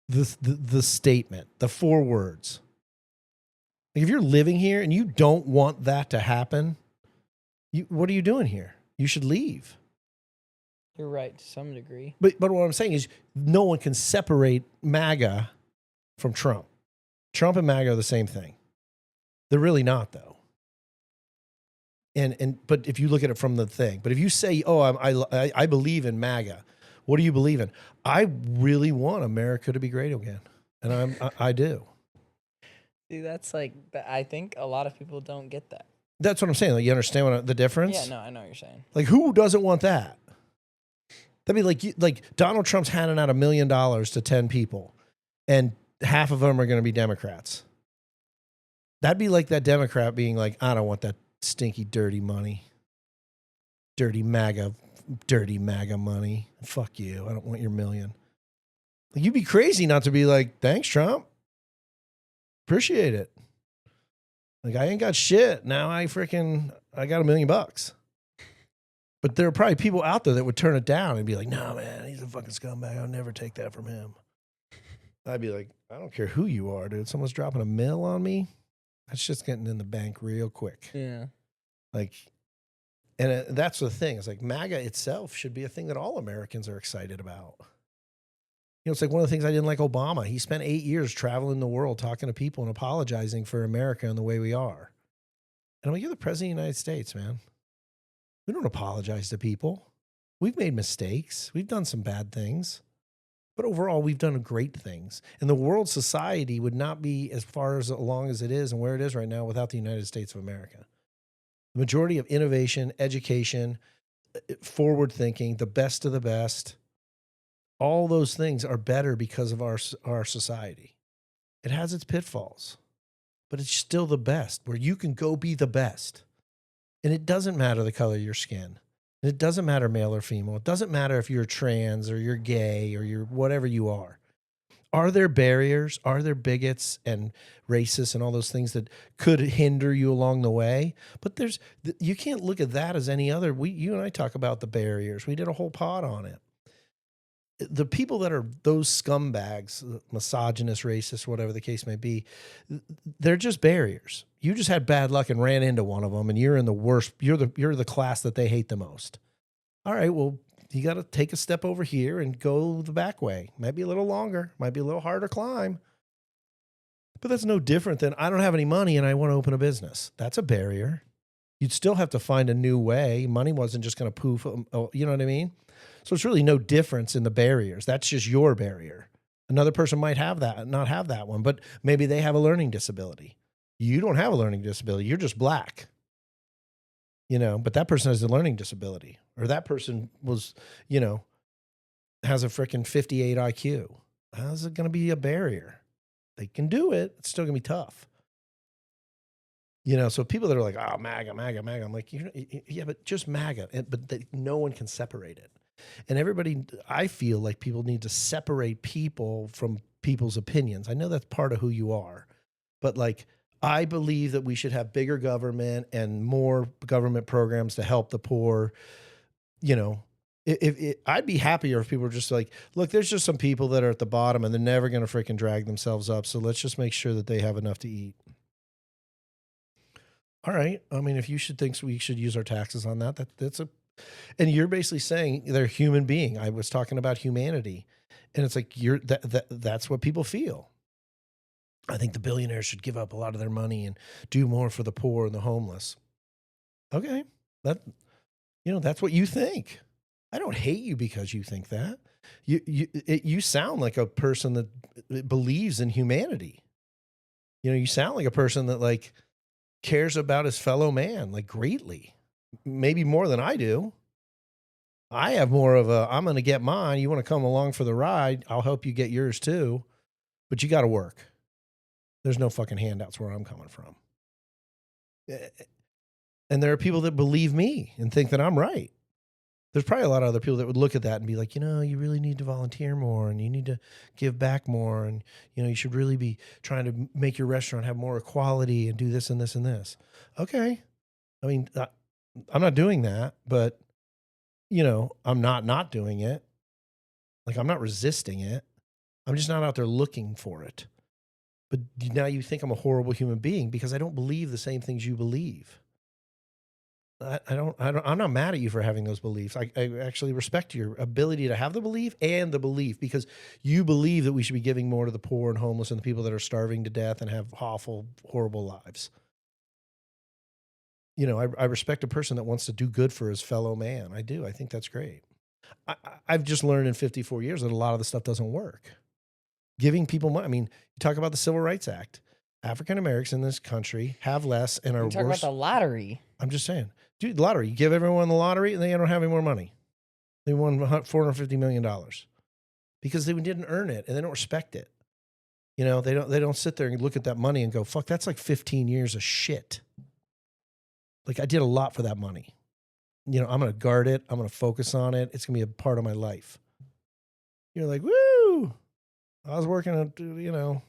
the statement, the 4 words. Like, if you're living here and you don't want that to happen, what are you doing here? You should leave. You're right to some degree. But what I'm saying is no one can separate MAGA from Trump. Trump and MAGA are the same thing. They're really not, though. But if you look at it from the thing, but if you say, "Oh, I believe in MAGA," what do you believe in? I really want America to be great again, and I do. See, that's like I think a lot of people don't get that. That's what I'm saying. Like, you understand the difference? Yeah, no, I know what you're saying. Like, who doesn't want that? That'd be like Donald Trump's handing out $1 million to 10 people, and half of them are going to be Democrats. That'd be like that Democrat being like, "I don't want that stinky, dirty money, dirty MAGA money. Fuck you. I don't want your $1 million." Like, you'd be crazy not to be like, "Thanks, Trump. Appreciate it. Like, I ain't got shit. Now I got $1 million bucks." But there are probably people out there that would turn it down and be like, "No, man, he's a fucking scumbag. I'll never take that from him." I'd be like, "I don't care who you are, dude. Someone's dropping $1 million on me. That's just getting in the bank real quick." Yeah. Like, and that's the thing. It's like MAGA itself should be a thing that all Americans are excited about. You know, it's like one of the things I didn't like Obama. He spent 8 years traveling the world, talking to people and apologizing for America and the way we are. And I'm like, you're the president of the United States, man. We don't apologize to people. We've made mistakes. We've done some bad things. But overall, we've done great things. And the world society would not be as far as along as it is and where it is right now without the United States of America. The majority of innovation, education, forward thinking, the best of the best, all those things are better because of our society. It has its pitfalls, but it's still the best, where you can go be the best. And it doesn't matter the color of your skin. And it doesn't matter male or female. It doesn't matter if you're trans or you're gay or you're whatever you are. Are there barriers? Are there bigots and racists and all those things that could hinder you along the way? But you can't look at that as any other. You and I talk about the barriers. We did a whole pod on it. The people that are those scumbags, misogynist, racist, whatever the case may be, they're just barriers. You just had bad luck and ran into one of them, and you're in the worst. You're the class that they hate the most. All right, well, you got to take a step over here and go the back way. Might be a little longer, might be a little harder climb, but that's no different than I don't have any money and I want to open a business. That's a barrier. You'd still have to find a new way. Money wasn't just going to poof. You know what I mean? So it's really no difference in the barriers. That's just your barrier. Another person might have that, not have that one, but maybe they have a learning disability. You don't have a learning disability. You're just black. You know, but that person has a learning disability, or that person was, you know, has a freaking 58 IQ. How's it going to be a barrier? They can do it. It's still going to be tough. You know, so people that are like, "Oh, MAGA, MAGA, MAGA," I'm like, yeah, but just MAGA. But no one can separate it. And everybody, I feel like people need to separate people from people's opinions. I know that's part of who you are, but like, I believe that we should have bigger government and more government programs to help the poor. You know, I'd be happier if people were just like, look, there's just some people that are at the bottom and they're never going to freaking drag themselves up. So let's just make sure that they have enough to eat. All right. I mean, if you should think we should use our taxes on that's and you're basically saying they're a human being. I was talking about humanity, and it's like that's what people feel. I think the billionaires should give up a lot of their money and do more for the poor and the homeless. Okay. That's what you think. I don't hate you because you think that. You sound like a person that believes in humanity. You know, you sound like a person that like cares about his fellow man, like greatly, maybe more than I do. I have more of I'm going to get mine. You want to come along for the ride? I'll help you get yours too, but you got to work. There's no fucking handouts where I'm coming from. And there are people that believe me and think that I'm right. There's probably a lot of other people that would look at that and be like, you know, you really need to volunteer more and you need to give back more. And, you know, you should really be trying to make your restaurant have more equality and do this and this and this. Okay. I mean, I'm not doing that, but, you know, I'm not doing it. Like, I'm not resisting it. I'm just not out there looking for it. But now you think I'm a horrible human being because I don't believe the same things you believe. I'm not mad at you for having those beliefs. I actually respect your ability to have the belief and the belief, because you believe that we should be giving more to the poor and homeless and the people that are starving to death and have awful, horrible lives. You know, I respect a person that wants to do good for his fellow man. I do. I think that's great. I've just learned in 54 years that a lot of the stuff doesn't work. Giving people money. I mean, you talk about the Civil Rights Act. African Americans in this country have less and are You talk worse. about the lottery. I'm just saying, dude, lottery. You give everyone the lottery, and they don't have any more money. They won $450 million because they didn't earn it and they don't respect it. You know, they don't sit there and look at that money and go, "Fuck, that's like 15 years of shit." Like, I did a lot for that money. You know, I'm going to guard it. I'm going to focus on it. It's going to be a part of my life. You're like, woo! I was working at, you know,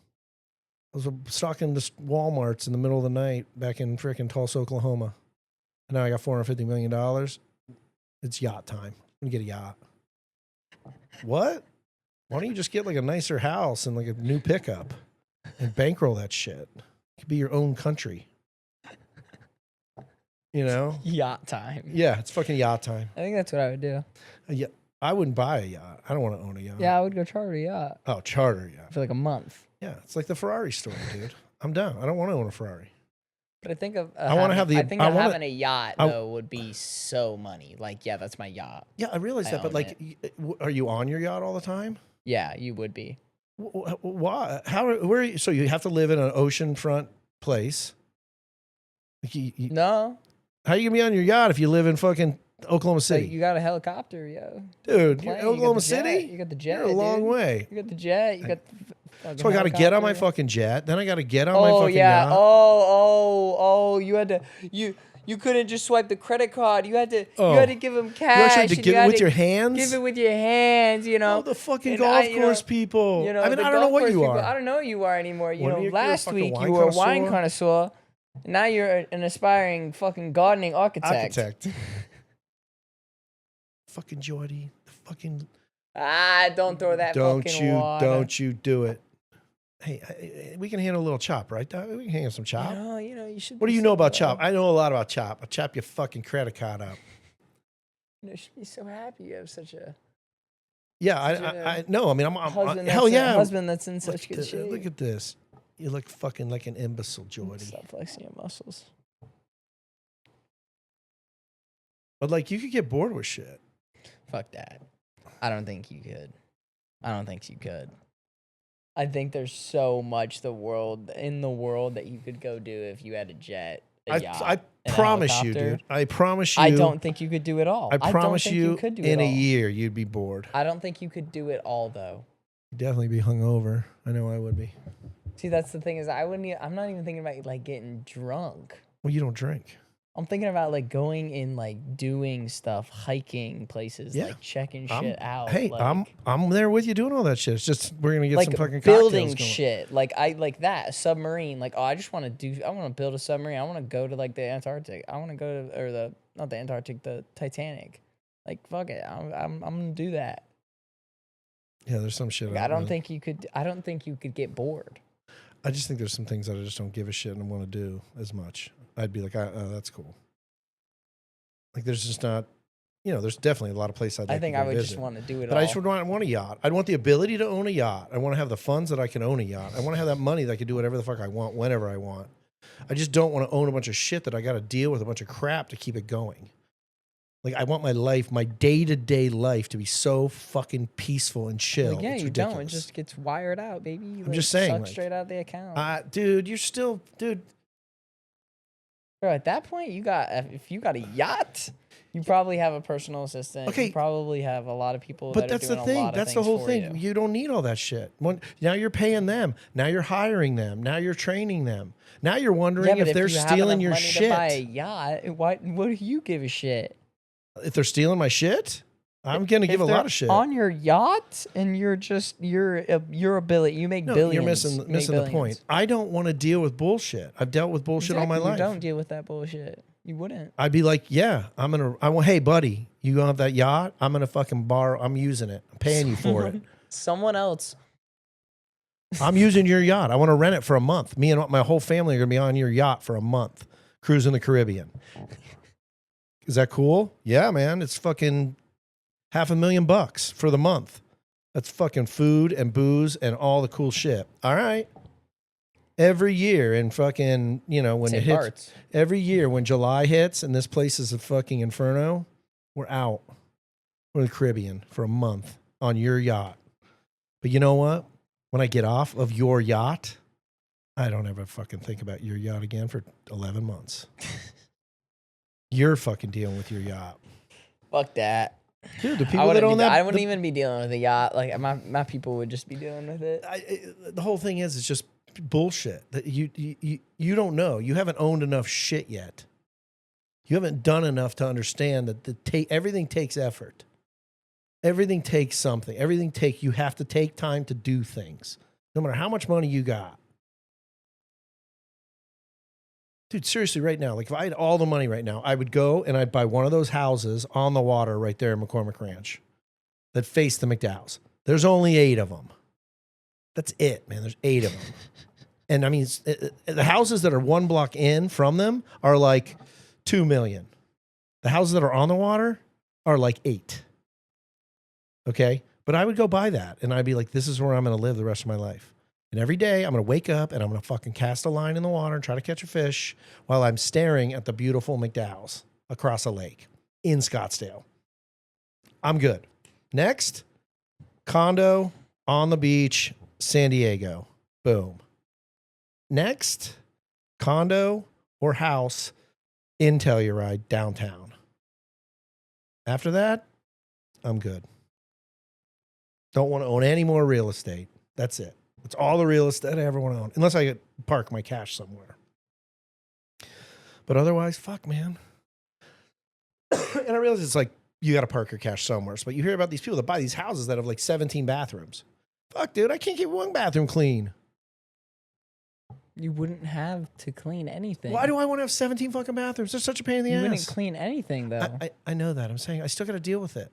I was stocking this Walmarts in the middle of the night back in frickin' Tulsa, Oklahoma. And now I got $450 million. It's yacht time. I'm going to get a yacht. What? Why don't you just get like a nicer house and like a new pickup and bankroll that shit? It could be your own country. You know? Yacht time. Yeah, it's fucking yacht time. I think that's what I would do. Yeah, I wouldn't buy a yacht. I don't want to own a yacht. Yeah, I would go charter a yacht Oh, charter yacht. for like a month. Yeah, it's like the Ferrari story, dude. I'm down. I don't want to own a Ferrari. But I think of I wanna have the- I think I of wanna- having a yacht though would be so money. Like, yeah, that's my yacht. Yeah, I realize I that, but own like, are you on your yacht all the time? Yeah, you would be. Why? How? Where? Are you, so you have to live in an oceanfront place? Like No, how you gonna be on your yacht if you live in fucking Oklahoma City? like, you got a helicopter, yo. Dude, Plane, you're you got Oklahoma the jet, City? You got the jet. You're a long dude. way. You got the jet. You got. So I got to get on my fucking jet. Then I got to get on my Oh fucking yeah. yacht. Oh. You had to. You couldn't just swipe the credit card. You had to. Oh. You had to give them You cash. actually had to and give you it had with to your hands? Give it with your hands. You know. Oh, the fucking And golf you know, course people. You know, I mean, the I don't know golf what course you people, are. I don't know who you are anymore. You What know, are you, last fucking week wine you were a wine connoisseur? connoisseur. Now you're an aspiring fucking gardening architect. Fucking Jordy. The fucking. Don't throw that fucking water. Don't you do it. Hey, we can handle a little chop, right? We can handle some chop. You know, you should. What do you know about chop? I know a lot about chop. I'll chop your fucking credit card up. You should be so happy you have such a Yeah, I know. I mean, I'm husband. hell yeah. Husband that's in such good shape. Look at this. You look fucking like an imbecile, Jordy. Stop flexing your muscles. But like, you could get bored with shit. Fuck that. I don't think you could. I think there's so much in the world that you could go do if you had a jet, a yacht, I and a promise you, helicopter. dude. I promise you. I don't think you could do it all. I promise don't think you, could do in it a all. year, you'd be bored. I don't think you could do it all though. You'd definitely be hungover. I know I would be. See, that's the thing is I'm not even thinking about like getting drunk. Well, you don't drink. I'm thinking about like going and like doing stuff, hiking places, Yeah. like checking shit out. Hey, like, I'm there with you doing all that shit. It's just we're gonna get like some fucking building cocktails going. shit. Like I like that a submarine. Like I want to build a submarine. I want to go to like the Antarctic. I want to go to not the Antarctic, the Titanic. Like fuck it, I'm gonna do that. Yeah, there's some shit. Like, I don't think you could get bored. I just think there's some things that I just don't give a shit and want to do as much. I'd be like, that's cool. Like, there's just not, there's definitely a lot of places I'd like I think to go I would visit. just want to do it But all. I just would want a yacht. I'd want the ability to own a yacht. I want to have the funds that I can own a yacht. I want to have that money that I can do whatever the fuck I want, whenever I want. I just don't want to own a bunch of shit that I got to deal with a bunch of crap to keep it going. Like, I want my life, my day-to-day life to be so fucking peaceful and chill. Like, yeah, it's you ridiculous. don't. It just gets wired out, baby. I'm just saying, Suck like, straight out the account. Dude, you're still, dude. Bro, at that point, if you got a yacht, you probably have a personal assistant. Okay. You probably have a lot of people But that that's are the doing a thing. lot of That's the things whole for thing. you. You don't need all that shit. Now you're paying them. Now you're hiring them. Now you're training them. Now you're wondering Yeah, but if they're you have stealing enough your money shit. to buy a yacht, what do you give a shit? If they're stealing my shit, I'm gonna give a lot of shit. On your yacht, and you're your ability. You make No, billions. you're You make missing the point. billions. I don't want to deal with bullshit. I've dealt with bullshit all my Exactly, life. You don't deal with that bullshit. You wouldn't. I'd be like, yeah, hey buddy, you have that yacht? I'm gonna fucking borrow. I'm using it. I'm paying you for it. Someone else. I'm using your yacht. I want to rent it for a month. Me and my whole family are gonna be on your yacht for a month, cruising the Caribbean. Is that cool? Yeah, man. It's fucking $500,000 for the month. That's fucking food and booze and all the cool shit. All right. Every year and fucking, you know, when Same it hits, parts. every year when July hits and this place is a fucking inferno, we're out. We're in the Caribbean for a month on your yacht. But you know what? When I get off of your yacht, I don't ever fucking think about your yacht again for 11 months. You're fucking dealing with your yacht. Fuck that. Dude, the I people that own that. I wouldn't even be dealing with a yacht. Like my people would just be dealing with it. The whole thing is, it's just bullshit that you don't know. You haven't owned enough shit yet. You haven't done enough to understand that everything takes effort. Everything takes something. You have to take time to do things. No matter how much money you got. Dude, seriously, right now, like if I had all the money right now, I would go and I'd buy one of those houses on the water right there in McCormick Ranch that face the McDowells. There's only 8 of them. That's it, man. There's 8 of them. And I mean, the houses that are 1 block in from them are like $2 million. The houses that are on the water are like 8. Okay. But I would go buy that and I'd be like, this is where I'm going to live the rest of my life. And every day I'm going to wake up and I'm going to fucking cast a line in the water and try to catch a fish while I'm staring at the beautiful McDowell's across a lake in Scottsdale. I'm good. Next, condo on the beach, San Diego. Boom. Next, condo or house in Telluride, downtown. After that, I'm good. Don't want to own any more real estate. That's it. That's all the real estate I ever want to own, unless I could park my cash somewhere. But otherwise, fuck, man. And I realize it's like, you got to park your cash somewhere. But you hear about these people that buy these houses that have like 17 bathrooms. Fuck, dude, I can't keep 1 bathroom clean. You wouldn't have to clean anything. Why do I want to have 17 fucking bathrooms? They're such a pain in the ass. You wouldn't clean anything, though. I know that. I'm saying I still got to deal with it.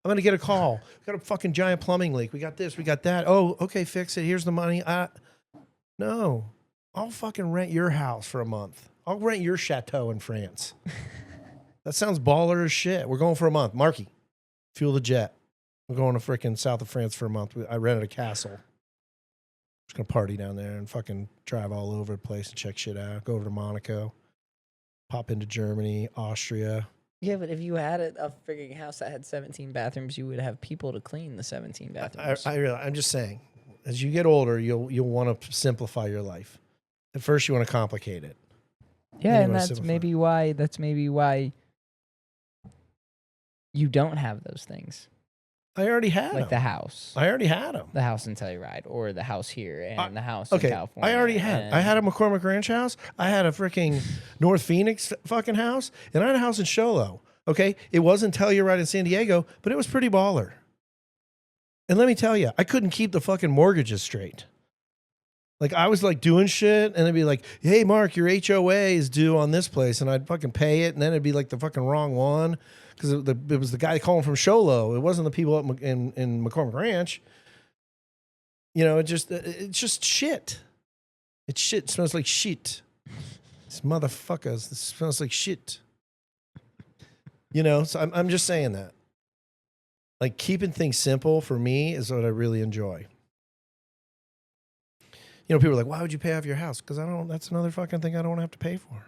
I'm going to get a call. We got a fucking giant plumbing leak. We got this. We got that. Oh, okay, fix it. Here's the money. No. I'll fucking rent your house for a month. I'll rent your chateau in France. That sounds baller as shit. We're going for a month. Marky, fuel the jet. We're going to freaking south of France for a month. I rented a castle. Just going to party down there and fucking drive all over the place and check shit out. Go over to Monaco. Pop into Germany, Austria. Yeah, but if you had a freaking house that had 17 bathrooms, you would have people to clean the 17 bathrooms. I'm just saying, as you get older, you'll want to simplify your life. At first, you want to complicate it. Yeah, and that's maybe why you don't have those things. I already had like them. the house. I already had them. The house in Telluride, or the house here, and the house in Okay, California. I already had. I had a McCormick Ranch house. I had a freaking North Phoenix fucking house, and I had a house in Show Low. Okay, it wasn't Telluride in San Diego, but it was pretty baller. And let me tell you, I couldn't keep the fucking mortgages straight. Like I was like doing shit, and it'd be like, "Hey, Mark, your HOA is due on this place," and I'd fucking pay it, and then it'd be like the fucking wrong one. Because it was the guy calling from Show Low. It wasn't the people up in McCormick Ranch. You know, it's just shit. It's shit. It smells like shit. This motherfuckers. This smells like shit. You know, so I'm just saying that. Like keeping things simple for me is what I really enjoy. You know, people are like, why would you pay off your house? Because that's another fucking thing I don't want to have to pay for.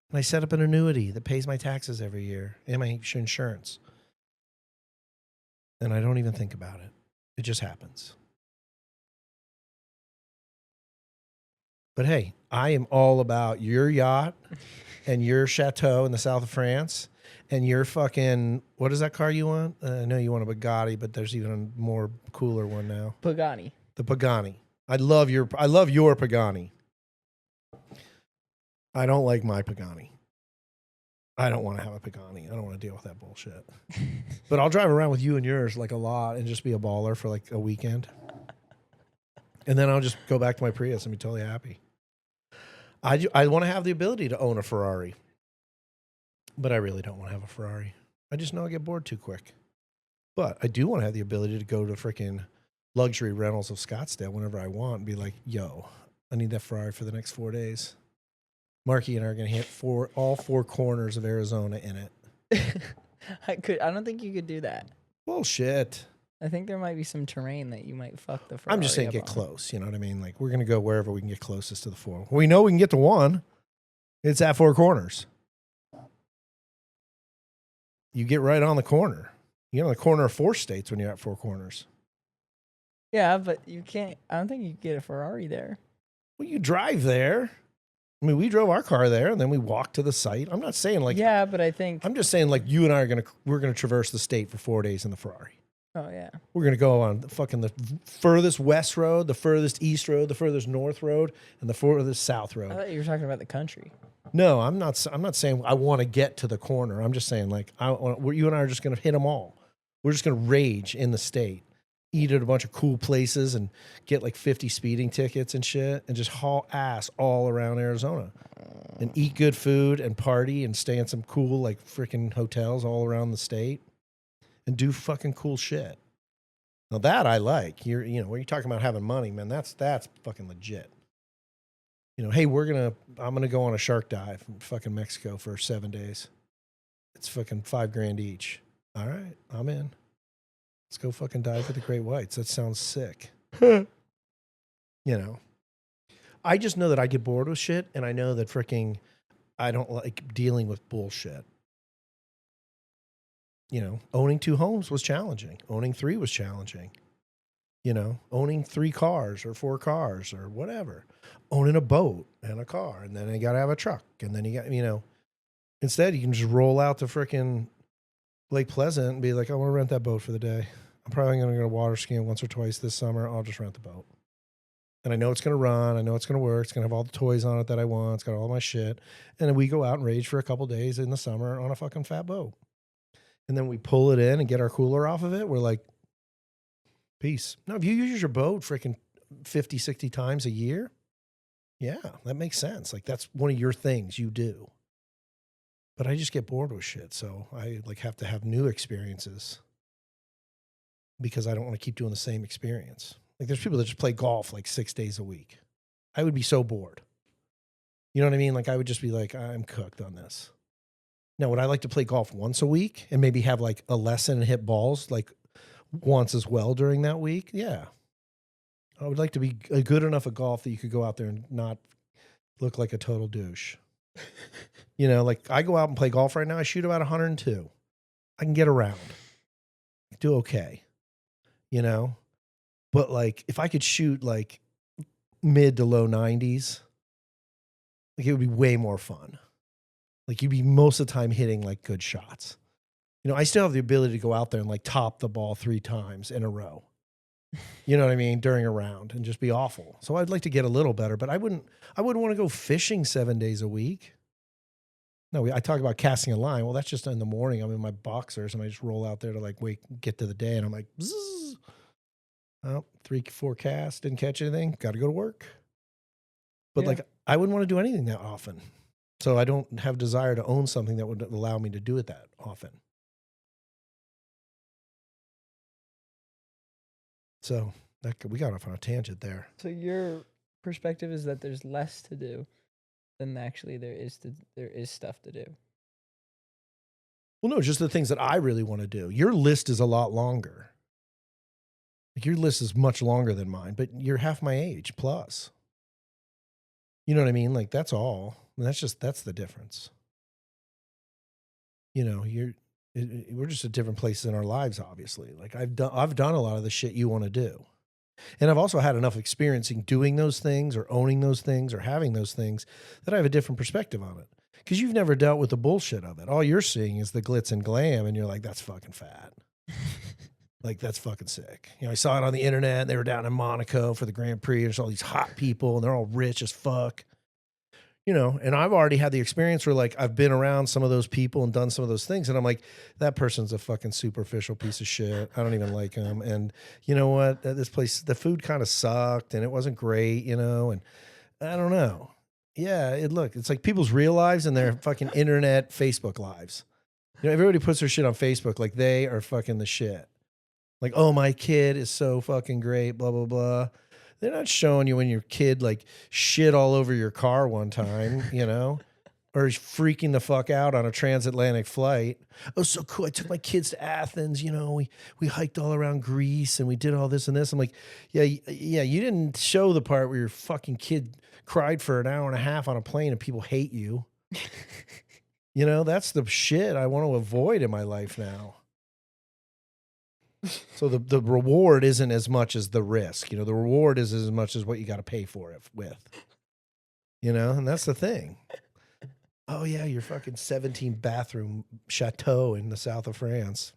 And I set up an annuity that pays my taxes every year and my insurance. And I don't even think about it. It just happens. But hey, I am all about your yacht and your chateau in the south of France and your fucking, what is that car you want? I know you want a Bugatti, but there's even a more cooler one now. Pagani. The Pagani. I love your Pagani. I don't like my Pagani. I don't want to have a Pagani. I don't want to deal with that bullshit. But I'll drive around with you and yours like a lot and just be a baller for like a weekend. And then I'll just go back to my Prius and be totally happy. I want to have the ability to own a Ferrari. But I really don't want to have a Ferrari. I just know I get bored too quick. But I do want to have the ability to go to freaking luxury rentals of Scottsdale whenever I want and be like, yo, I need that Ferrari for the next 4 days. Marky and I are going to hit all four corners of Arizona in it. I don't think you could do that. Bullshit. I think there might be some terrain that you might fuck the Ferrari I'm just saying up get on. close. You know what I mean? Like, we're going to go wherever we can get closest to the four. We know we can get to one. It's at four corners. You get right on the corner. You get on the corner of four states when you're at four corners. Yeah, but you can't. I don't think you could get a Ferrari there. Well, you drive there. I mean, we drove our car there and then we walked to the site. I'm not saying like, yeah, but I think. I'm just saying like you and I we're going to traverse the state for 4 days in the Ferrari. Oh yeah. We're going to go on the furthest west road, the furthest east road, the furthest north road, and the furthest south I road. thought you were talking about the country. No, I'm not saying I want to get to the corner. I'm just saying like you and I are just going to hit them all. We're just going to rage in the state, eat at a bunch of cool places and get like 50 speeding tickets and shit and just haul ass all around Arizona and eat good food and party and stay in some cool like freaking hotels all around the state and do fucking cool shit. Now that I like. When you're talking about having money, man, that's fucking legit. Hey, I'm going to go on a shark dive in fucking Mexico for 7 days. It's fucking $5,000 each. All right, I'm in. Let's go fucking dive with the great whites. That sounds sick. I just know that I get bored with shit, and I know that freaking I don't like dealing with bullshit. Owning 2 homes was challenging. Owning 3 was challenging. Owning 3 cars or 4 cars or whatever. Owning a boat and a car, and then you got to have a truck, and then you got, instead you can just roll out to freaking Lake Pleasant and be like, I want to rent that boat for the day. I'm probably going to go water skiing once or twice this summer. I'll just rent the boat. And I know it's going to run. I know it's going to work. It's going to have all the toys on it that I want. It's got all my shit. And then we go out and rage for a couple days in the summer on a fucking fat boat. And then we pull it in and get our cooler off of it. We're like, peace. Now, if you use your boat freaking 50, 60 times a year, yeah, that makes sense. Like that's one of your things you do. But I just get bored with shit. So I like have to have new experiences because I don't want to keep doing the same experience. Like there's people that just play golf like 6 days a week. I would be so bored. You know what I mean? Like I would just be like, I'm cooked on this. Now, would I like to play golf once a week and maybe have like a lesson and hit balls like once as well during that week? Yeah. I would like to be good enough at golf that you could go out there and not look like a total douche. Like I go out and play golf right now. I shoot about 102. I can get around. I do okay. But like if I could shoot like mid to low 90s, like it would be way more fun. Like you'd be most of the time hitting like good shots. I still have the ability to go out there and like top the ball 3 times in a row. You know what I mean? During a round and just be awful. So I'd like to get a little better, but I wouldn't want to go fishing 7 days a week. No, I talk about casting a line. Well, that's just in the morning. I'm in my boxers and I just roll out there to like get to the day and I'm like, zzz. Oh, 3, 4 casts, didn't catch anything. Got to go to work. But like, I wouldn't want to do anything that often. So I don't have desire to own something that would allow me to do it that often. So we got off on a tangent there. So your perspective is that there's less to do than actually there is stuff to do. Well, no, just the things that I really want to do. Your list is a lot longer. Like your list is much longer than mine, but you're half my age plus. You know what I mean? Like that's all. And that's the difference. We're just at different places in our lives, obviously. Like I've done a lot of the shit you want to do. And I've also had enough experience in doing those things or owning those things or having those things that I have a different perspective on it. Because you've never dealt with the bullshit of it. All you're seeing is the glitz and glam, and you're like, that's fucking fat. Like, that's fucking sick. I saw it on the internet. They were down in Monaco for the Grand Prix. There's all these hot people, and they're all rich as fuck. And I've already had the experience where, like, I've been around some of those people and done some of those things, and I'm like, that person's a fucking superficial piece of shit. I don't even like him. And you know what? This place, the food kind of sucked, and it wasn't great, and I don't know. Yeah, it's like people's real lives and their fucking internet Facebook lives. Everybody puts their shit on Facebook like they are fucking the shit. Like, oh, my kid is so fucking great, blah, blah, blah. They're not showing you when your kid like shit all over your car one time, you know, or is freaking the fuck out on a transatlantic flight. Oh, so cool. I took my kids to Athens, you know, we hiked all around Greece and we did all this and this. I'm like, yeah, you didn't show the part where your fucking kid cried for an hour and a half on a plane and people hate you. You know, that's the shit I want to avoid in my life now. So the reward isn't as much as the risk. You know, the reward is as much as what you got to pay for it with. You know, and that's the thing. Oh, yeah, your fucking 17-bathroom chateau in the south of France.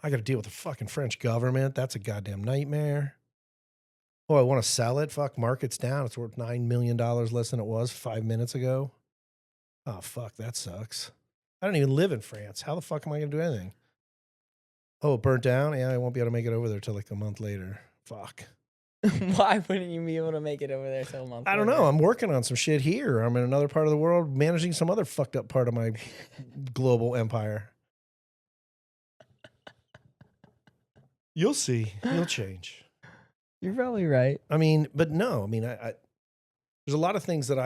I got to deal with the fucking French government. That's a goddamn nightmare. Oh, I want to sell it? Fuck, market's down. It's worth $9 million less than it was 5 minutes ago. Oh, fuck, that sucks. I don't even live in France. How the fuck am I going to do anything? Oh, it burnt down? Yeah, I won't be able to make it over there till like a month later. Fuck. Why wouldn't you be able to make it over there till a month I don't know. I'm working on some shit here. I'm in another part of the world managing some other fucked up part of my global empire. You'll see. You'll change. You're probably right. I mean, but no. I mean, I there's a lot of things that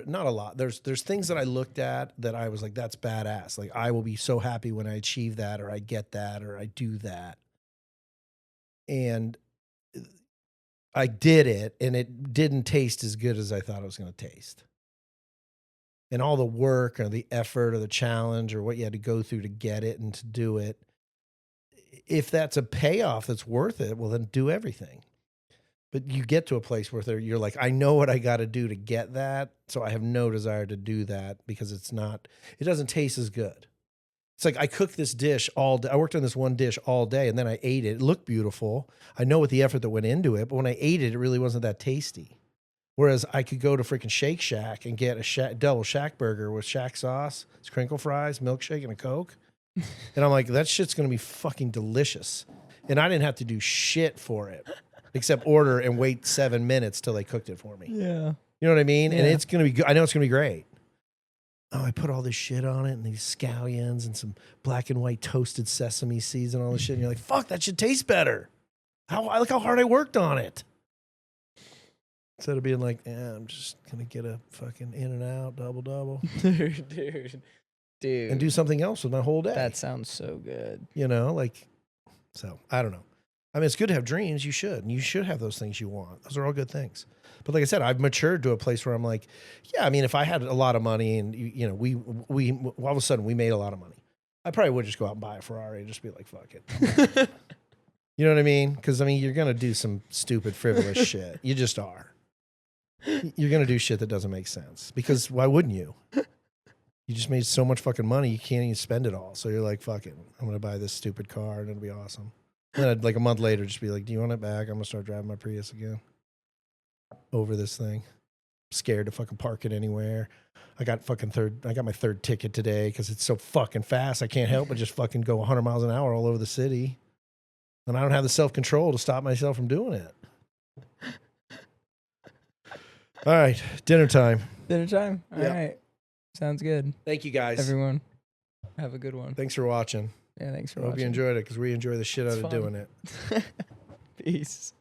not a lot. There's things that I looked at that I was like, that's badass. Like, I will be so happy when I achieve that, or I get that, or I do that. And I did it, and it didn't taste as good as I thought it was going to taste. And all the work or the effort or the challenge or what you had to go through to get it and to do it, if that's a payoff that's worth it, well, then do everything. But you get to a place where you're like, I know what I got to do to get that, so I have no desire to do that because it doesn't taste as good. It's like I cooked this dish all day. I worked on this one dish all day, and then I ate it. It looked beautiful. I know what the effort that went into it, but when I ate it, it really wasn't that tasty. Whereas I could go to freaking Shake Shack and get a double Shack burger with Shack sauce, crinkle fries, milkshake, and a Coke. And I'm like, that shit's going to be fucking delicious. And I didn't have to do shit for it except order and wait 7 minutes till they cooked it for me. Yeah. You know what I mean? Yeah. And it's going to be good. I know it's going to be great. Oh, I put all this shit on it and these scallions and some black and white toasted sesame seeds and all this shit. And you're like, fuck, that should taste better. Look how hard I worked on it. Instead of being like, I'm just going to get a fucking In-N-Out double. Dude. And do something else with my whole day. That sounds so good. You know, like, so I don't know. I mean, it's good to have dreams. You should. And you should have those things you want. Those are all good things. But like I said, I've matured to a place where I'm like, yeah, I mean, if I had a lot of money and, you know, we all of a sudden we made a lot of money, I probably would just go out and buy a Ferrari and just be like, fuck it. You know what I mean? Because, I mean, you're going to do some stupid, frivolous shit. You just are. You're going to do shit that doesn't make sense. Because why wouldn't you? You just made so much fucking money, you can't even spend it all. So you're like, fuck it. I'm going to buy this stupid car and it'll be awesome. And then I'd, like a month later, just be like, do you want it back? I'm going to start driving my Prius again. Over this thing. Scared to fucking park it anywhere. I got my third ticket today because it's so fucking fast. I can't help but just fucking go 100 miles an hour all over the city. And I don't have the self-control to stop myself from doing it. All right. Dinner time. Dinner time? All right. Sounds good. Thank you, guys. Everyone, have a good one. Thanks for watching. Yeah, thanks for I hope watching. you enjoyed it because we enjoy the shit out of doing it. Peace.